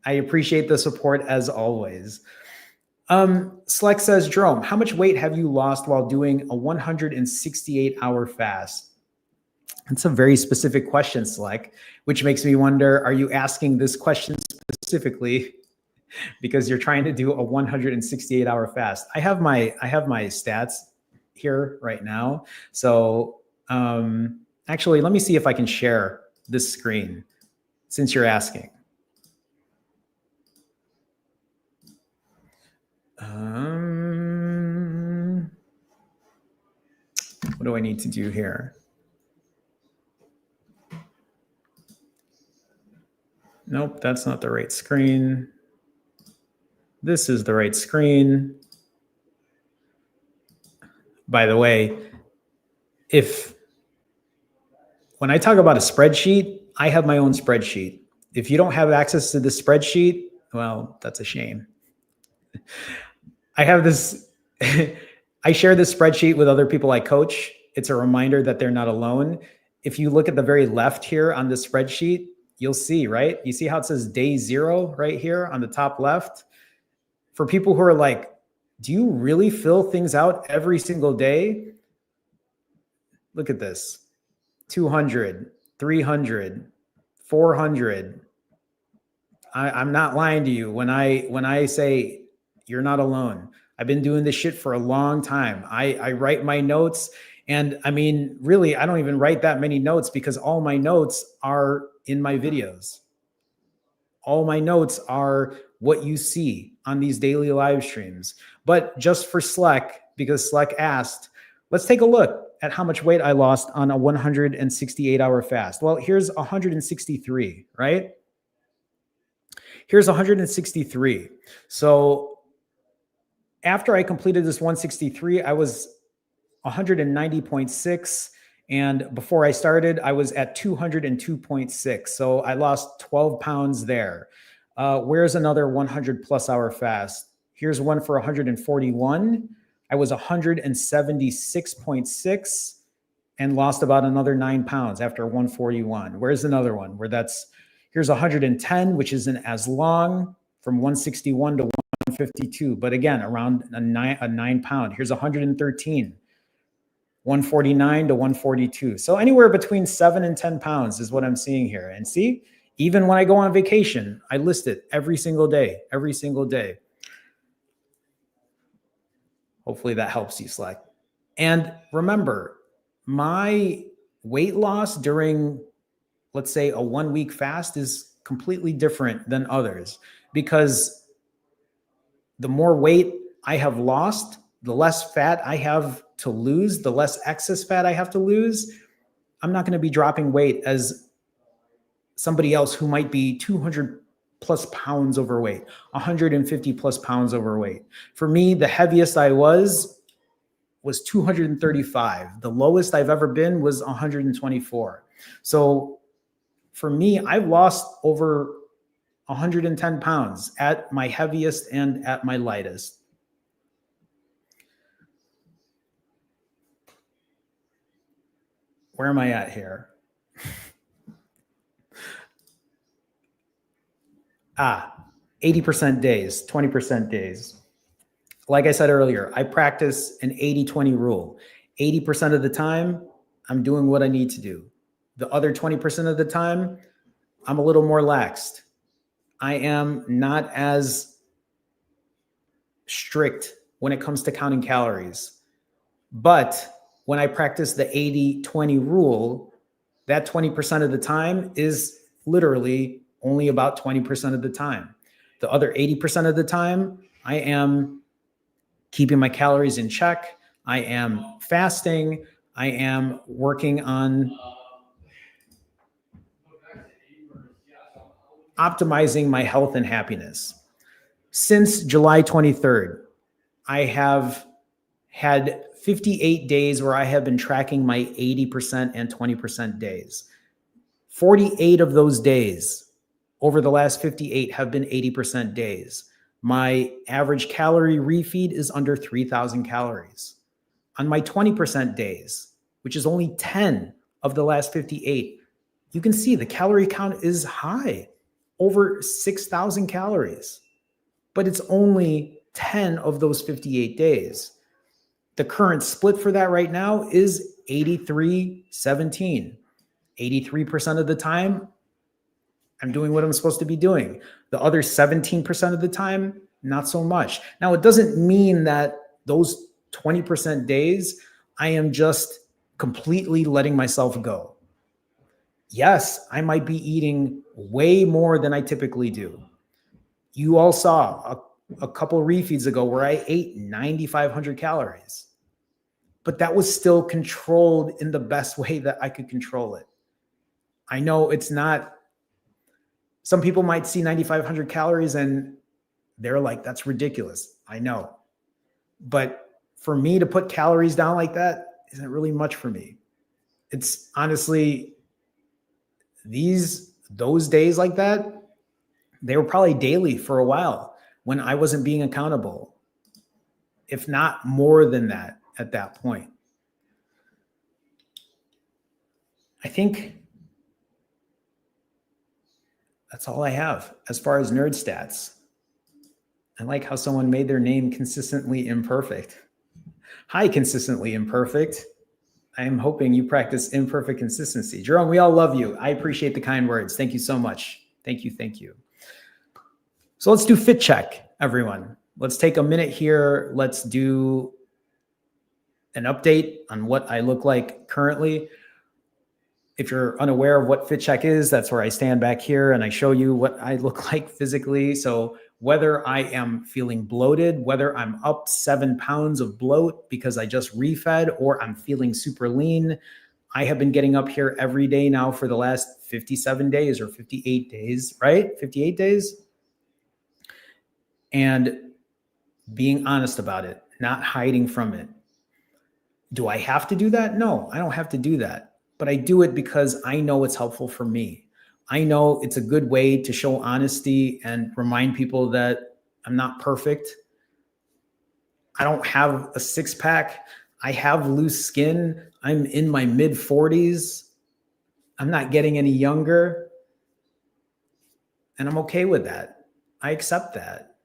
appreciate the support as always. Sleck says, Jerome, how much weight have you lost while doing a 168-hour fast? That's a very specific question, Sleck, which makes me wonder, are you asking this question specifically because you're trying to do a 168-hour fast? I have my stats here right now. So actually, let me see if I can share this screen since you're asking. What do I need to do here? Nope, that's not the right screen. This is the right screen. By the way, when I talk about a spreadsheet, I have my own spreadsheet. If you don't have access to this spreadsheet, well, that's a shame. I have this, I share this spreadsheet with other people I coach. It's a reminder that they're not alone. If you look at the very left here on the spreadsheet, you'll see, right? You see how it says day 0 right here on the top left? For people who are like, do you really fill things out every single day? Look at this. 200, 300, 400. I'm not lying to you when I say you're not alone. I've been doing this shit for a long time. I write my notes, and I mean, really, I don't even write that many notes because all my notes are in my videos. All my notes are what you see on these daily live streams. But just for Sleck, because Sleck asked, let's take a look at how much weight I lost on a 168-hour fast. Well, here's 163, right? Here's 163. So after I completed this 163, I was 190.6. And before I started, I was at 202.6. So I lost 12 pounds there. Where's another 100 plus hour fast? Here's one for 141. I was 176.6 and lost about another 9 pounds after 141. Where's another one where here's 110, which isn't as long, from 161 to 152. But again, around a 9 pound. Here's 113. 149 to 142. So anywhere between 7 and 10 pounds is what I'm seeing here. And see, even when I go on vacation, I list it every single day, every single day. Hopefully that helps you, Slack. And remember, my weight loss during, let's say, a 1 week fast is completely different than others, because the more weight I have lost, the less fat I have to lose, the less excess fat I have to lose. I'm not going to be dropping weight as somebody else who might be 200 plus pounds overweight, 150 plus pounds overweight. For me, the heaviest I was 235. The lowest I've ever been was 124. So for me, I've lost over 110 pounds at my heaviest and at my lightest. Where am I at here? 80% days, 20% days. Like I said earlier, I practice an 80-20 rule. 80% of the time, I'm doing what I need to do. The other 20% of the time, I'm a little more laxed. I am not as strict when it comes to counting calories. But when I practice the 80-20 rule, that 20% of the time is literally only about 20% of the time. The other 80% of the time, I am keeping my calories in check. I am fasting. I am working on optimizing my health and happiness. Since July 23rd, I have had 58 days where I have been tracking my 80% and 20% days. 48 of those days over the last 58 have been 80% days. My average calorie refeed is under 3,000 calories. On my 20% days, which is only 10 of the last 58, you can see the calorie count is high, over 6,000 calories. But it's only 10 of those 58 days. The current split for that right now is 83-17. 83% of the time, I'm doing what I'm supposed to be doing. The other 17% of the time, not so much. Now, it doesn't mean that those 20% days, I am just completely letting myself go. Yes, I might be eating way more than I typically do. You all saw a couple refeeds ago where I ate 9,500 calories, but that was still controlled in the best way that I could control it. I know it's not, some people might see 9,500 calories and they're like, that's ridiculous. I know. But for me to put calories down like that isn't really much for me. It's honestly, those days like that, they were probably daily for a while when I wasn't being accountable, if not more than that at that point. I think that's all I have as far as nerd stats. I like how someone made their name Consistently Imperfect. Hi, Consistently Imperfect. I am hoping you practice imperfect consistency. Jerome, we all love you. I appreciate the kind words. Thank you so much. Thank you. Thank you. So let's do fit check, everyone. Let's take a minute here. Let's do an update on what I look like currently. If you're unaware of what fit check is, that's where I stand back here and I show you what I look like physically. So whether I am feeling bloated, whether I'm up 7 pounds of bloat because I just refed, or I'm feeling super lean, I have been getting up here every day now for the last 57 days or 58 days, right? 58 days. And being honest about it, not hiding from it. Do I have to do that? No, I don't have to do that. But I do it because I know it's helpful for me. I know it's a good way to show honesty and remind people that I'm not perfect. I don't have a six-pack. I have loose skin. I'm in my mid-40s. I'm not getting any younger. And I'm okay with that. I accept that.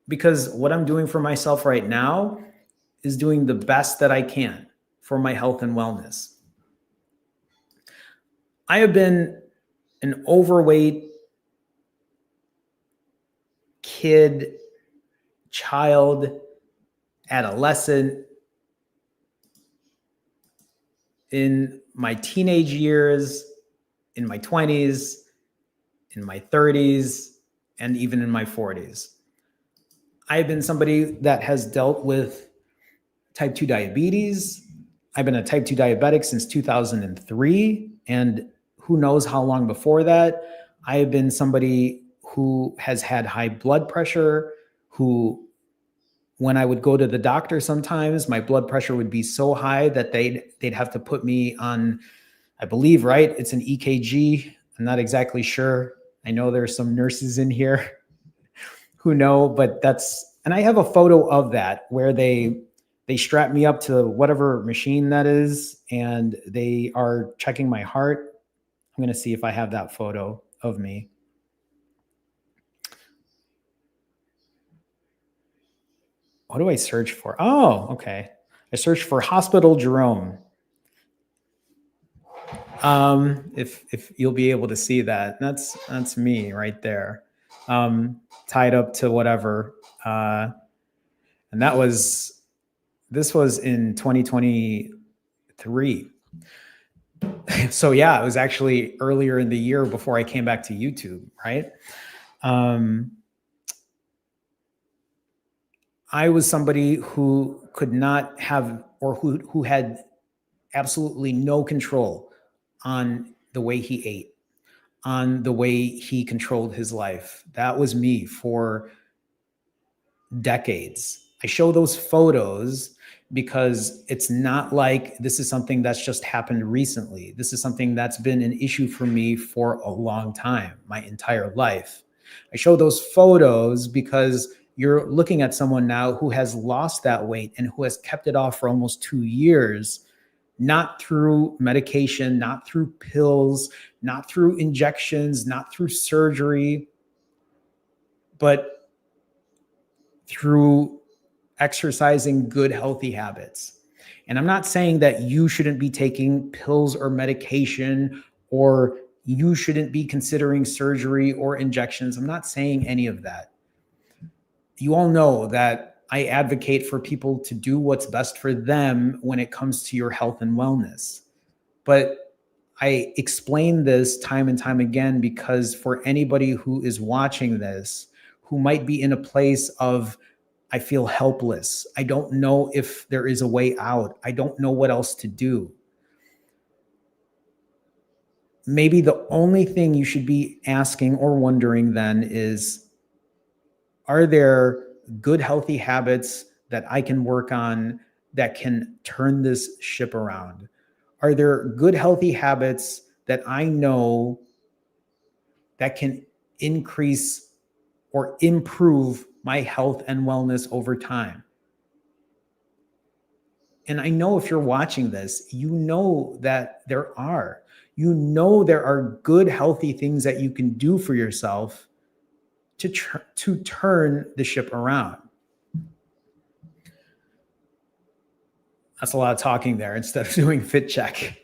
Because what I'm doing for myself right now is doing the best that I can for my health and wellness. I have been an overweight kid, child, adolescent, in my teenage years, in my 20s, in my 30s, and even in my 40s. I've been somebody that has dealt with type 2 diabetes. I've been a type 2 diabetic since 2003, and who knows how long before that. I have been somebody who has had high blood pressure, who, when I would go to the doctor sometimes, my blood pressure would be so high that they'd have to put me on, I believe, right? It's an EKG. I'm not exactly sure. I know there's some nurses in here who know, but and I have a photo of that where they They strap me up to whatever machine that is, and they are checking my heart. I'm going to see if I have that photo of me. What do I search for? Oh, okay. I searched for Hospital Jerome. If you'll be able to see that, that's me right there, tied up to whatever, and this was in 2023. So yeah, it was actually earlier in the year before I came back to YouTube, right? I was somebody who could not have, or who had absolutely no control on the way he ate, on the way he controlled his life. That was me for decades. I show those photos because it's not like this is something that's just happened recently. This is something that's been an issue for me for a long time, my entire life. I show those photos because you're looking at someone now who has lost that weight and who has kept it off for almost 2 years, not through medication, not through pills, not through injections, not through surgery, but through exercising good, healthy habits. And I'm not saying that you shouldn't be taking pills or medication, or you shouldn't be considering surgery or injections. I'm not saying any of that. You all know that I advocate for people to do what's best for them when it comes to your health and wellness. But I explain this time and time again because for anybody who is watching this, who might be in a place of, I feel helpless, I don't know if there is a way out, I don't know what else to do. Maybe the only thing you should be asking or wondering then is, are there good, healthy habits that I can work on that can turn this ship around? Are there good, healthy habits that I know that can increase or improve my health and wellness over time? And I know if you're watching this, you know that there are. You know there are good, healthy things that you can do for yourself to turn the ship around. That's a lot of talking there instead of doing fit check.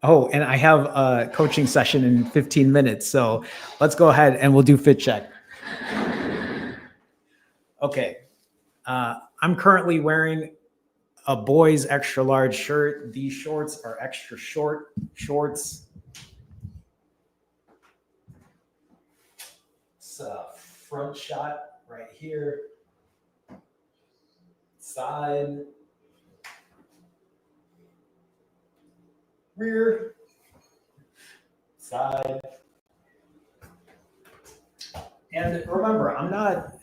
Oh, and I have a coaching session in 15 minutes. So let's go ahead and we'll do fit check. Okay. I'm currently wearing a boy's extra large shirt. These shorts are extra short shorts. It's a front shot right here. Side. Rear. Side. And remember, I'm not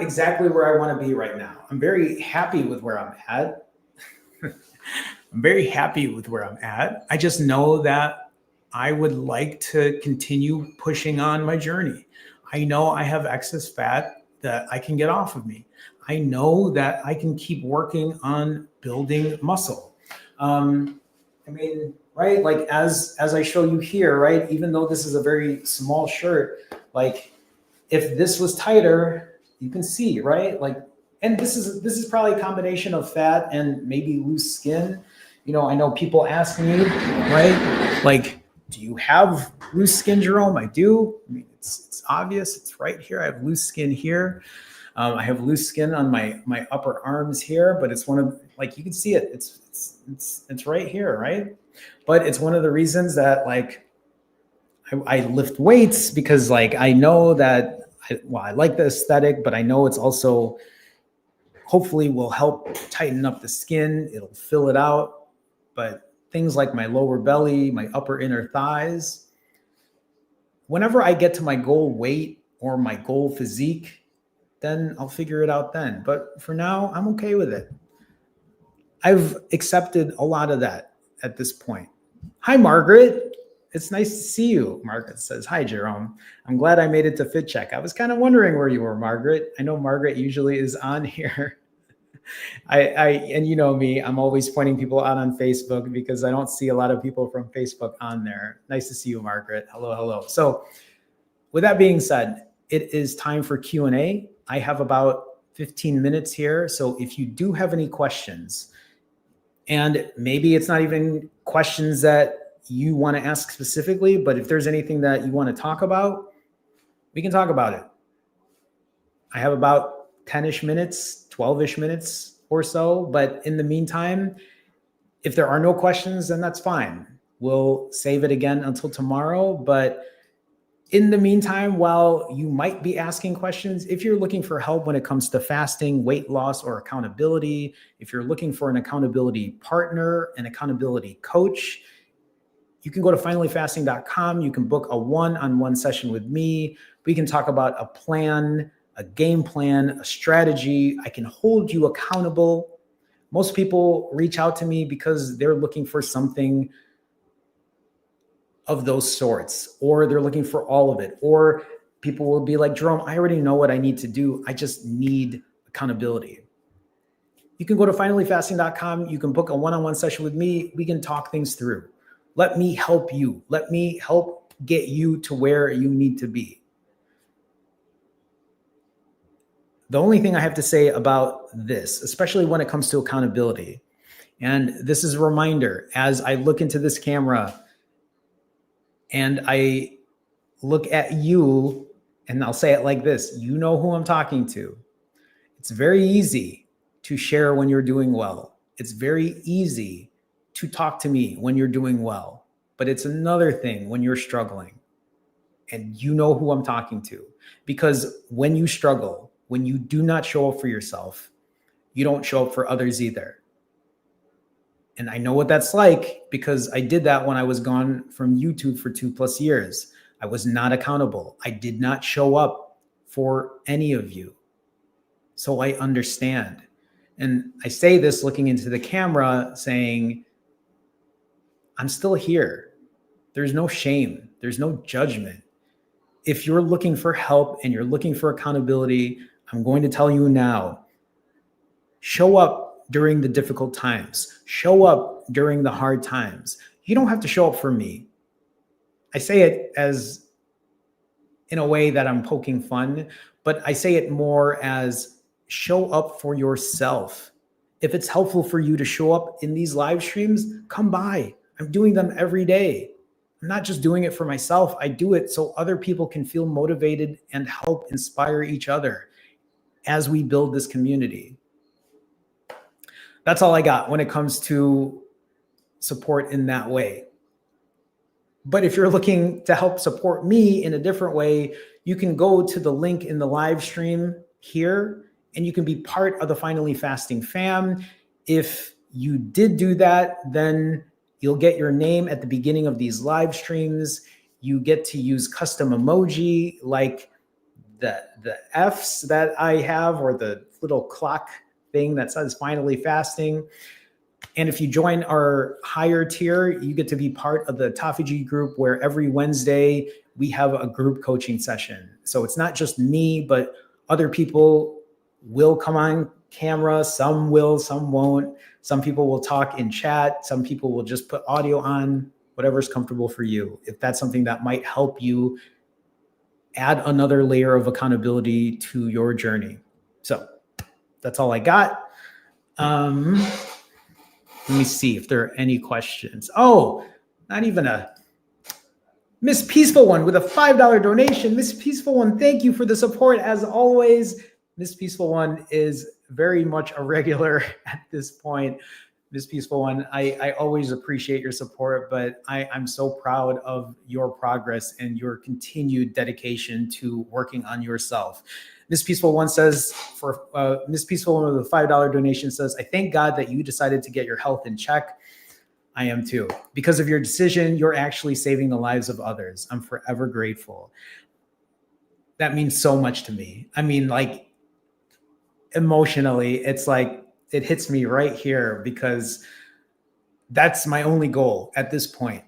exactly where I want to be right now. I'm very happy with where I'm at. I'm very happy with where I'm at. I just know that I would like to continue pushing on my journey. I know I have excess fat that I can get off of me. I know that I can keep working on building muscle. Right? Like as I show you here, right? Even though this is a very small shirt, like if this was tighter, you can see, right? Like, and this is probably a combination of fat and maybe loose skin. I know people ask me, right? Like, do you have loose skin, Jerome? I do. I mean, it's obvious. It's right here. I have loose skin here. I have loose skin on my upper arms here, but it's one of, like, you can see it. It's right here, right? But it's one of the reasons that, like, I lift weights, because, like, I know that I like the aesthetic, but I know it's also hopefully will help tighten up the skin. It'll fill it out. But things like my lower belly, my upper inner thighs, whenever I get to my goal weight or my goal physique, then I'll figure it out then. But for now, I'm okay with it. I've accepted a lot of that at this point. Hi, Margaret. It's nice to see you. Margaret says, hi, Jerome. I'm glad I made it to Fit Check. I was kind of wondering where you were, Margaret. I know Margaret usually is on here. And you know me, I'm always pointing people out on Facebook because I don't see a lot of people from Facebook on there. Nice to see you, Margaret. Hello, hello. So with that being said, it is time for Q&A. I have about 15 minutes here. So if you do have any questions, and maybe it's not even questions that you want to ask specifically, but if there's anything that you want to talk about, we can talk about it. I have about 10-ish minutes, 12-ish minutes or so. But in the meantime, if there are no questions, then that's fine. We'll save it again until tomorrow. But in the meantime, while you might be asking questions, if you're looking for help when it comes to fasting, weight loss, or accountability, if you're looking for an accountability partner, an accountability coach, you can go to finallyfasting.com. You can book a one-on-one session with me. We can talk about a plan, a game plan, a strategy. I can hold you accountable. Most people reach out to me because they're looking for something of those sorts, or they're looking for all of it, or people will be like, Jerome, I already know what I need to do. I just need accountability. You can go to finallyfasting.com. You can book a one-on-one session with me. We can talk things through. Let me help you. Let me help get you to where you need to be. The only thing I have to say about this, especially when it comes to accountability, and this is a reminder as I look into this camera and I look at you, and I'll say it like this, you know who I'm talking to. It's very easy to share when you're doing well. It's very easy to talk to me when you're doing well, but it's another thing when you're struggling. And you know who I'm talking to, because when you struggle, when you do not show up for yourself, you don't show up for others either. And I know what that's like because I did that when I was gone from YouTube for 2+ years. I was not accountable. I did not show up for any of you. So I understand. And I say this looking into the camera saying, I'm still here. There's no shame. There's no judgment. If you're looking for help and you're looking for accountability, I'm going to tell you now, show up during the difficult times. Show up during the hard times. You don't have to show up for me. I say it as in a way that I'm poking fun, but I say it more as show up for yourself. If it's helpful for you to show up in these live streams, come by. I'm doing them every day. I'm not just doing it for myself. I do it so other people can feel motivated and help inspire each other as we build this community. That's all I got when it comes to support in that way. But if you're looking to help support me in a different way, you can go to the link in the live stream here and you can be part of the Finally Fasting fam. If you did do that, then you'll get your name at the beginning of these live streams. You get to use custom emoji like the Fs that I have, or the little clock thing that says Finally Fasting. And if you join our higher tier, you get to be part of the Autophagy group, where every Wednesday we have a group coaching session. So it's not just me, but other people will come on camera. Some will, some won't. Some people will talk in chat. Some people will just put audio on, whatever's comfortable for you. If that's something that might help you add another layer of accountability to your journey. So that's all I got. Let me see if there are any questions. Oh, not even a Miss Peaceful One with a $5 donation. Miss Peaceful One, thank you for the support as always. Miss Peaceful One is very much a regular at this point. Miss Peaceful One, I always appreciate your support, but I'm so proud of your progress and your continued dedication to working on yourself. Miss Peaceful One says, Miss Peaceful One with a $5 donation says, I thank God that you decided to get your health in check. I am too. Because of your decision, you're actually saving the lives of others. I'm forever grateful. That means so much to me. I mean, like, emotionally, it's like, it hits me right here because that's my only goal at this point.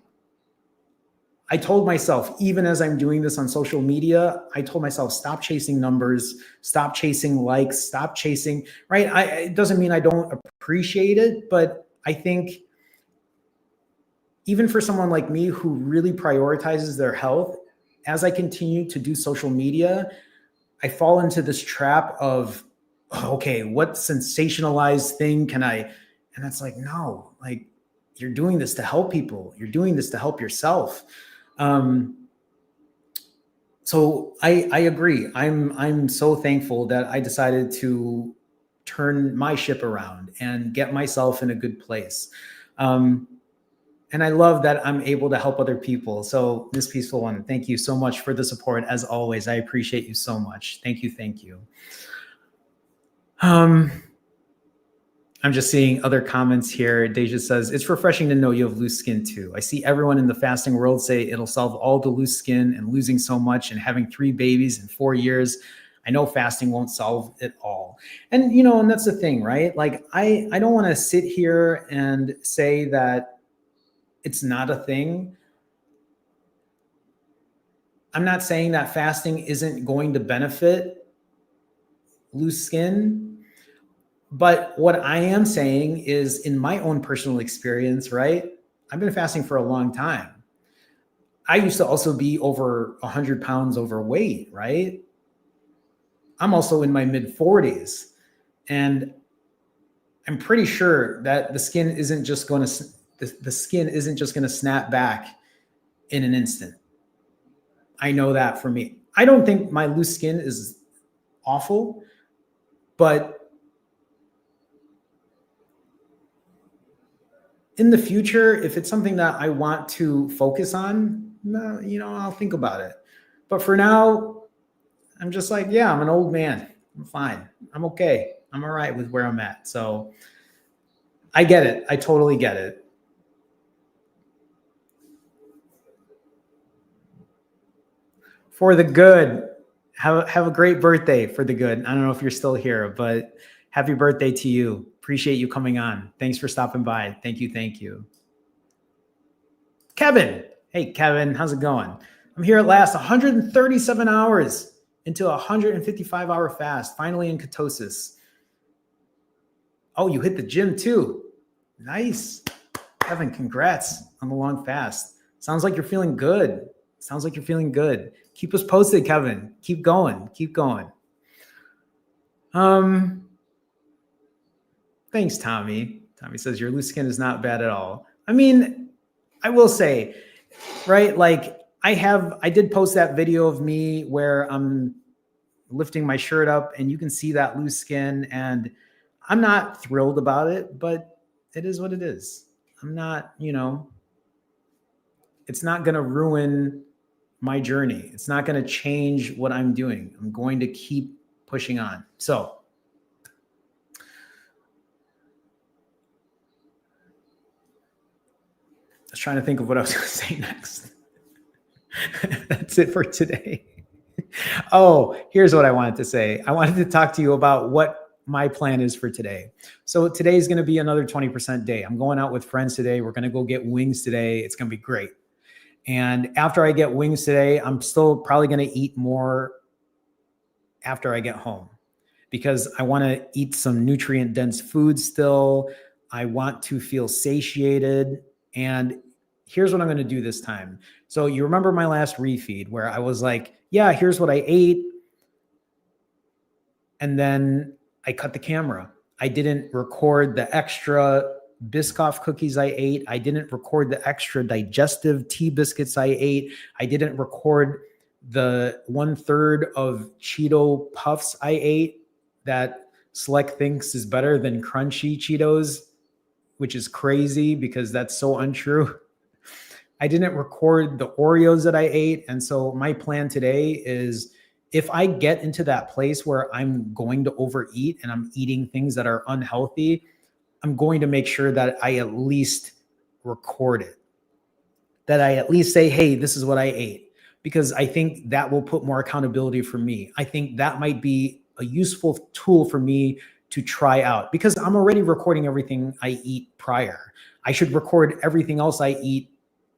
I told myself, even as I'm doing this on social media, I told myself, stop chasing numbers, stop chasing likes, stop chasing, right? It doesn't mean I don't appreciate it, but I think even for someone like me who really prioritizes their health, as I continue to do social media, I fall into this trap of, okay, what sensationalized thing can I, and it's like, no, like you're doing this to help people. You're doing this to help yourself. So I agree. I'm so thankful that I decided to turn my ship around and get myself in a good place. And I love that I'm able to help other people. So Miss Peaceful One, thank you so much for the support. As always, I appreciate you so much. Thank you. Thank you. I'm just seeing other comments here. Deja says, it's refreshing to know you have loose skin too. I see everyone in the fasting world say it'll solve all the loose skin and losing so much and having 3 babies in 4 years. I know fasting won't solve it all. And, and that's the thing, right? Like, I don't want to sit here and say that it's not a thing. I'm not saying that fasting isn't going to benefit loose skin. But what I am saying is, in my own personal experience, right? I've been fasting for a long time. I used to also be over 100 pounds overweight, right? I'm also in my mid 40s. And I'm pretty sure that the skin isn't just going to snap back in an instant. I know that for me. I don't think my loose skin is awful, but in the future, if it's something that I want to focus on, I'll think about it. But for now, I'm just like, yeah, I'm an old man. I'm fine. I'm okay. I'm all right with where I'm at. So I get it. I totally get it. For the good, have a great birthday for the good. I don't know if you're still here, but happy birthday to you. Appreciate you coming on. Thanks for stopping by. Thank you. Thank you. Kevin. Hey, Kevin, how's it going? I'm here at last, 137 hours into a 155-hour fast, finally in ketosis. Oh, you hit the gym too. Nice. Kevin, congrats on the long fast. Sounds like you're feeling good. Keep us posted, Kevin. Keep going. Thanks, Tommy. Tommy says your loose skin is not bad at all. I mean, I will say, right? Like I did post that video of me where I'm lifting my shirt up and you can see that loose skin, and I'm not thrilled about it, but it is what it is. I'm not, it's not going to ruin my journey. It's not going to change what I'm doing. I'm going to keep pushing on. So I was trying to think of what I was going to say next. That's it for today. Oh, here's what I wanted to say. I wanted to talk to you about what my plan is for today. So today is going to be another 20% day. I'm going out with friends today. We're going to go get wings today. It's going to be great. And after I get wings today, I'm still probably going to eat more after I get home because I want to eat some nutrient dense food still. I want to feel satiated. And here's what I'm going to do this time. So you remember my last refeed where I was like, yeah, here's what I ate. And then I cut the camera. I didn't record the extra Biscoff cookies I ate. I didn't record the extra digestive tea biscuits I ate. I didn't record the 1/3 of Cheeto puffs I ate that Select thinks is better than crunchy Cheetos, which is crazy because that's so untrue. I didn't record the Oreos that I ate. And so my plan today is if I get into that place where I'm going to overeat and I'm eating things that are unhealthy, I'm going to make sure that I at least record it, that I at least say, hey, this is what I ate, because I think that will put more accountability for me. I think that might be a useful tool for me to try out because I'm already recording everything I eat prior. I should record everything else I eat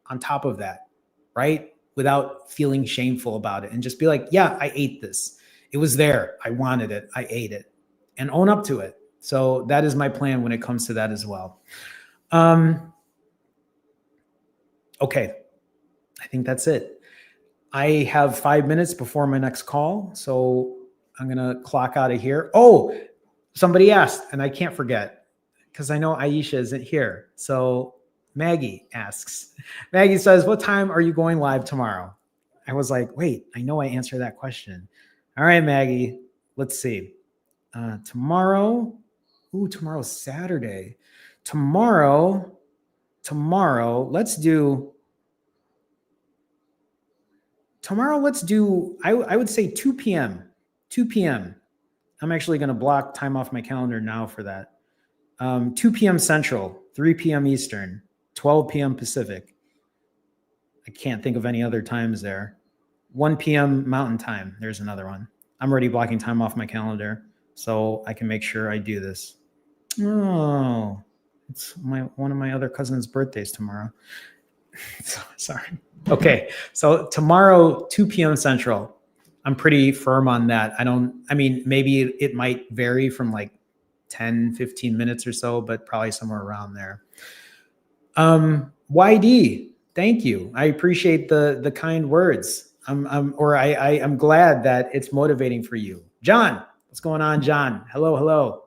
on top of that. right? Without feeling shameful about it, and just be like, yeah, I ate this. It was there. I wanted it. I ate it, and own up to it. So that is my plan when it comes to that as well. Okay. I think that's it. I have 5 minutes before my next call. So I'm going to clock out of here. Oh, somebody asked, and I can't forget because I know Aisha isn't here. So Maggie asks, Maggie says, what time are you going live tomorrow? I was like, wait, I know I answered that question. All right, Maggie, let's see. Tomorrow, tomorrow's Saturday. Tomorrow, let's do I would say 2 p.m. 2 p.m. I'm actually going to block time off my calendar now for that. 2 p.m. Central, 3 p.m. Eastern, 12 p.m. Pacific. I can't think of any other times there. 1 p.m. Mountain Time. There's another one. I'm already blocking time off my calendar so I can make sure I do this. Oh, it's one of my other cousin's birthdays tomorrow. Sorry. Okay. So tomorrow, 2 p.m. Central. I'm pretty firm on that. Maybe it might vary from like 10, 15 minutes or so, but probably somewhere around there. YD, thank you. I appreciate the kind words. I'm glad that it's motivating for you. John, what's going on, John? Hello.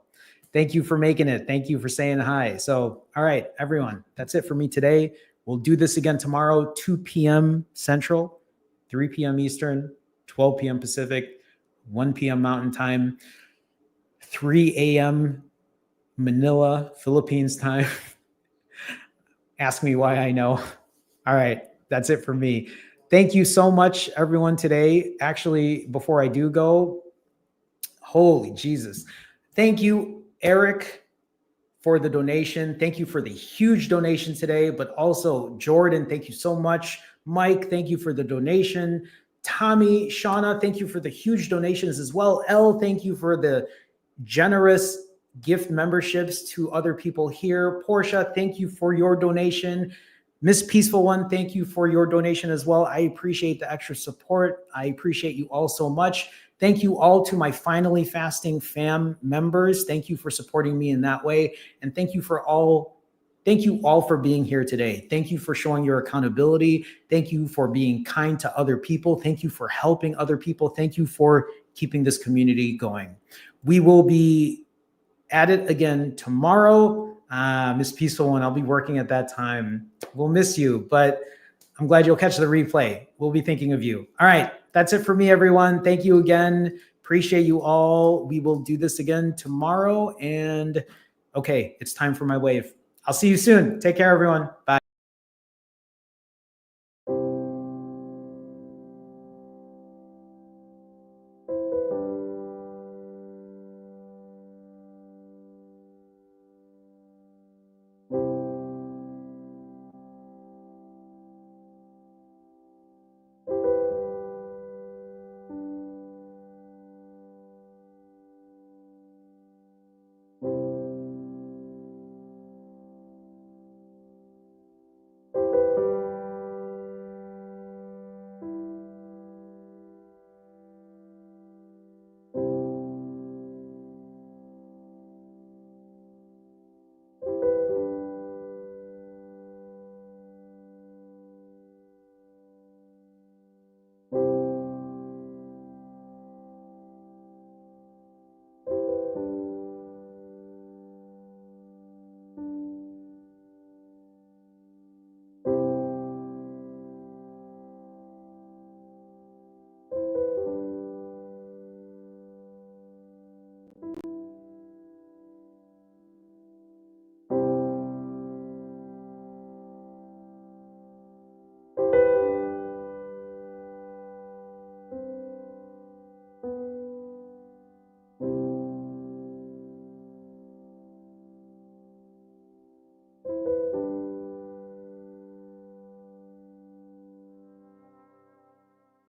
Thank you for making it. Thank you for saying hi. So, all right, everyone, that's it for me today. We'll do this again tomorrow, 2 p.m. Central, 3 p.m. Eastern, 12 p.m. Pacific, 1 p.m. Mountain Time, 3 a.m. Manila, Philippines time. Ask me why I know. All right, that's it for me. Thank you so much, everyone, today. Actually, before I do go, holy Jesus. Thank you, Eric, for the donation. Thank you for the huge donation today, but also Jordan, thank you so much. Mike, thank you for the donation. Tommy, Shauna, thank you for the huge donations as well. Elle, thank you for the generous gift memberships to other people here. Portia, thank you for your donation. Miss Peaceful One, thank you for your donation as well. I appreciate the extra support. I appreciate you all so much. Thank you all to my Finally Fasting fam members. Thank you for supporting me in that way. And thank you all for being here today. Thank you for showing your accountability. Thank you for being kind to other people. Thank you for helping other people. Thank you for keeping this community going. We will be at it again tomorrow. Miss Peaceful One, I'll be working at that time. We'll miss you, but I'm glad you'll catch the replay. We'll be thinking of you. All right, that's it for me, everyone. Thank you again. Appreciate you all. We will do this again tomorrow. And okay, it's time for my wave. I'll see you soon. Take care, everyone. Bye.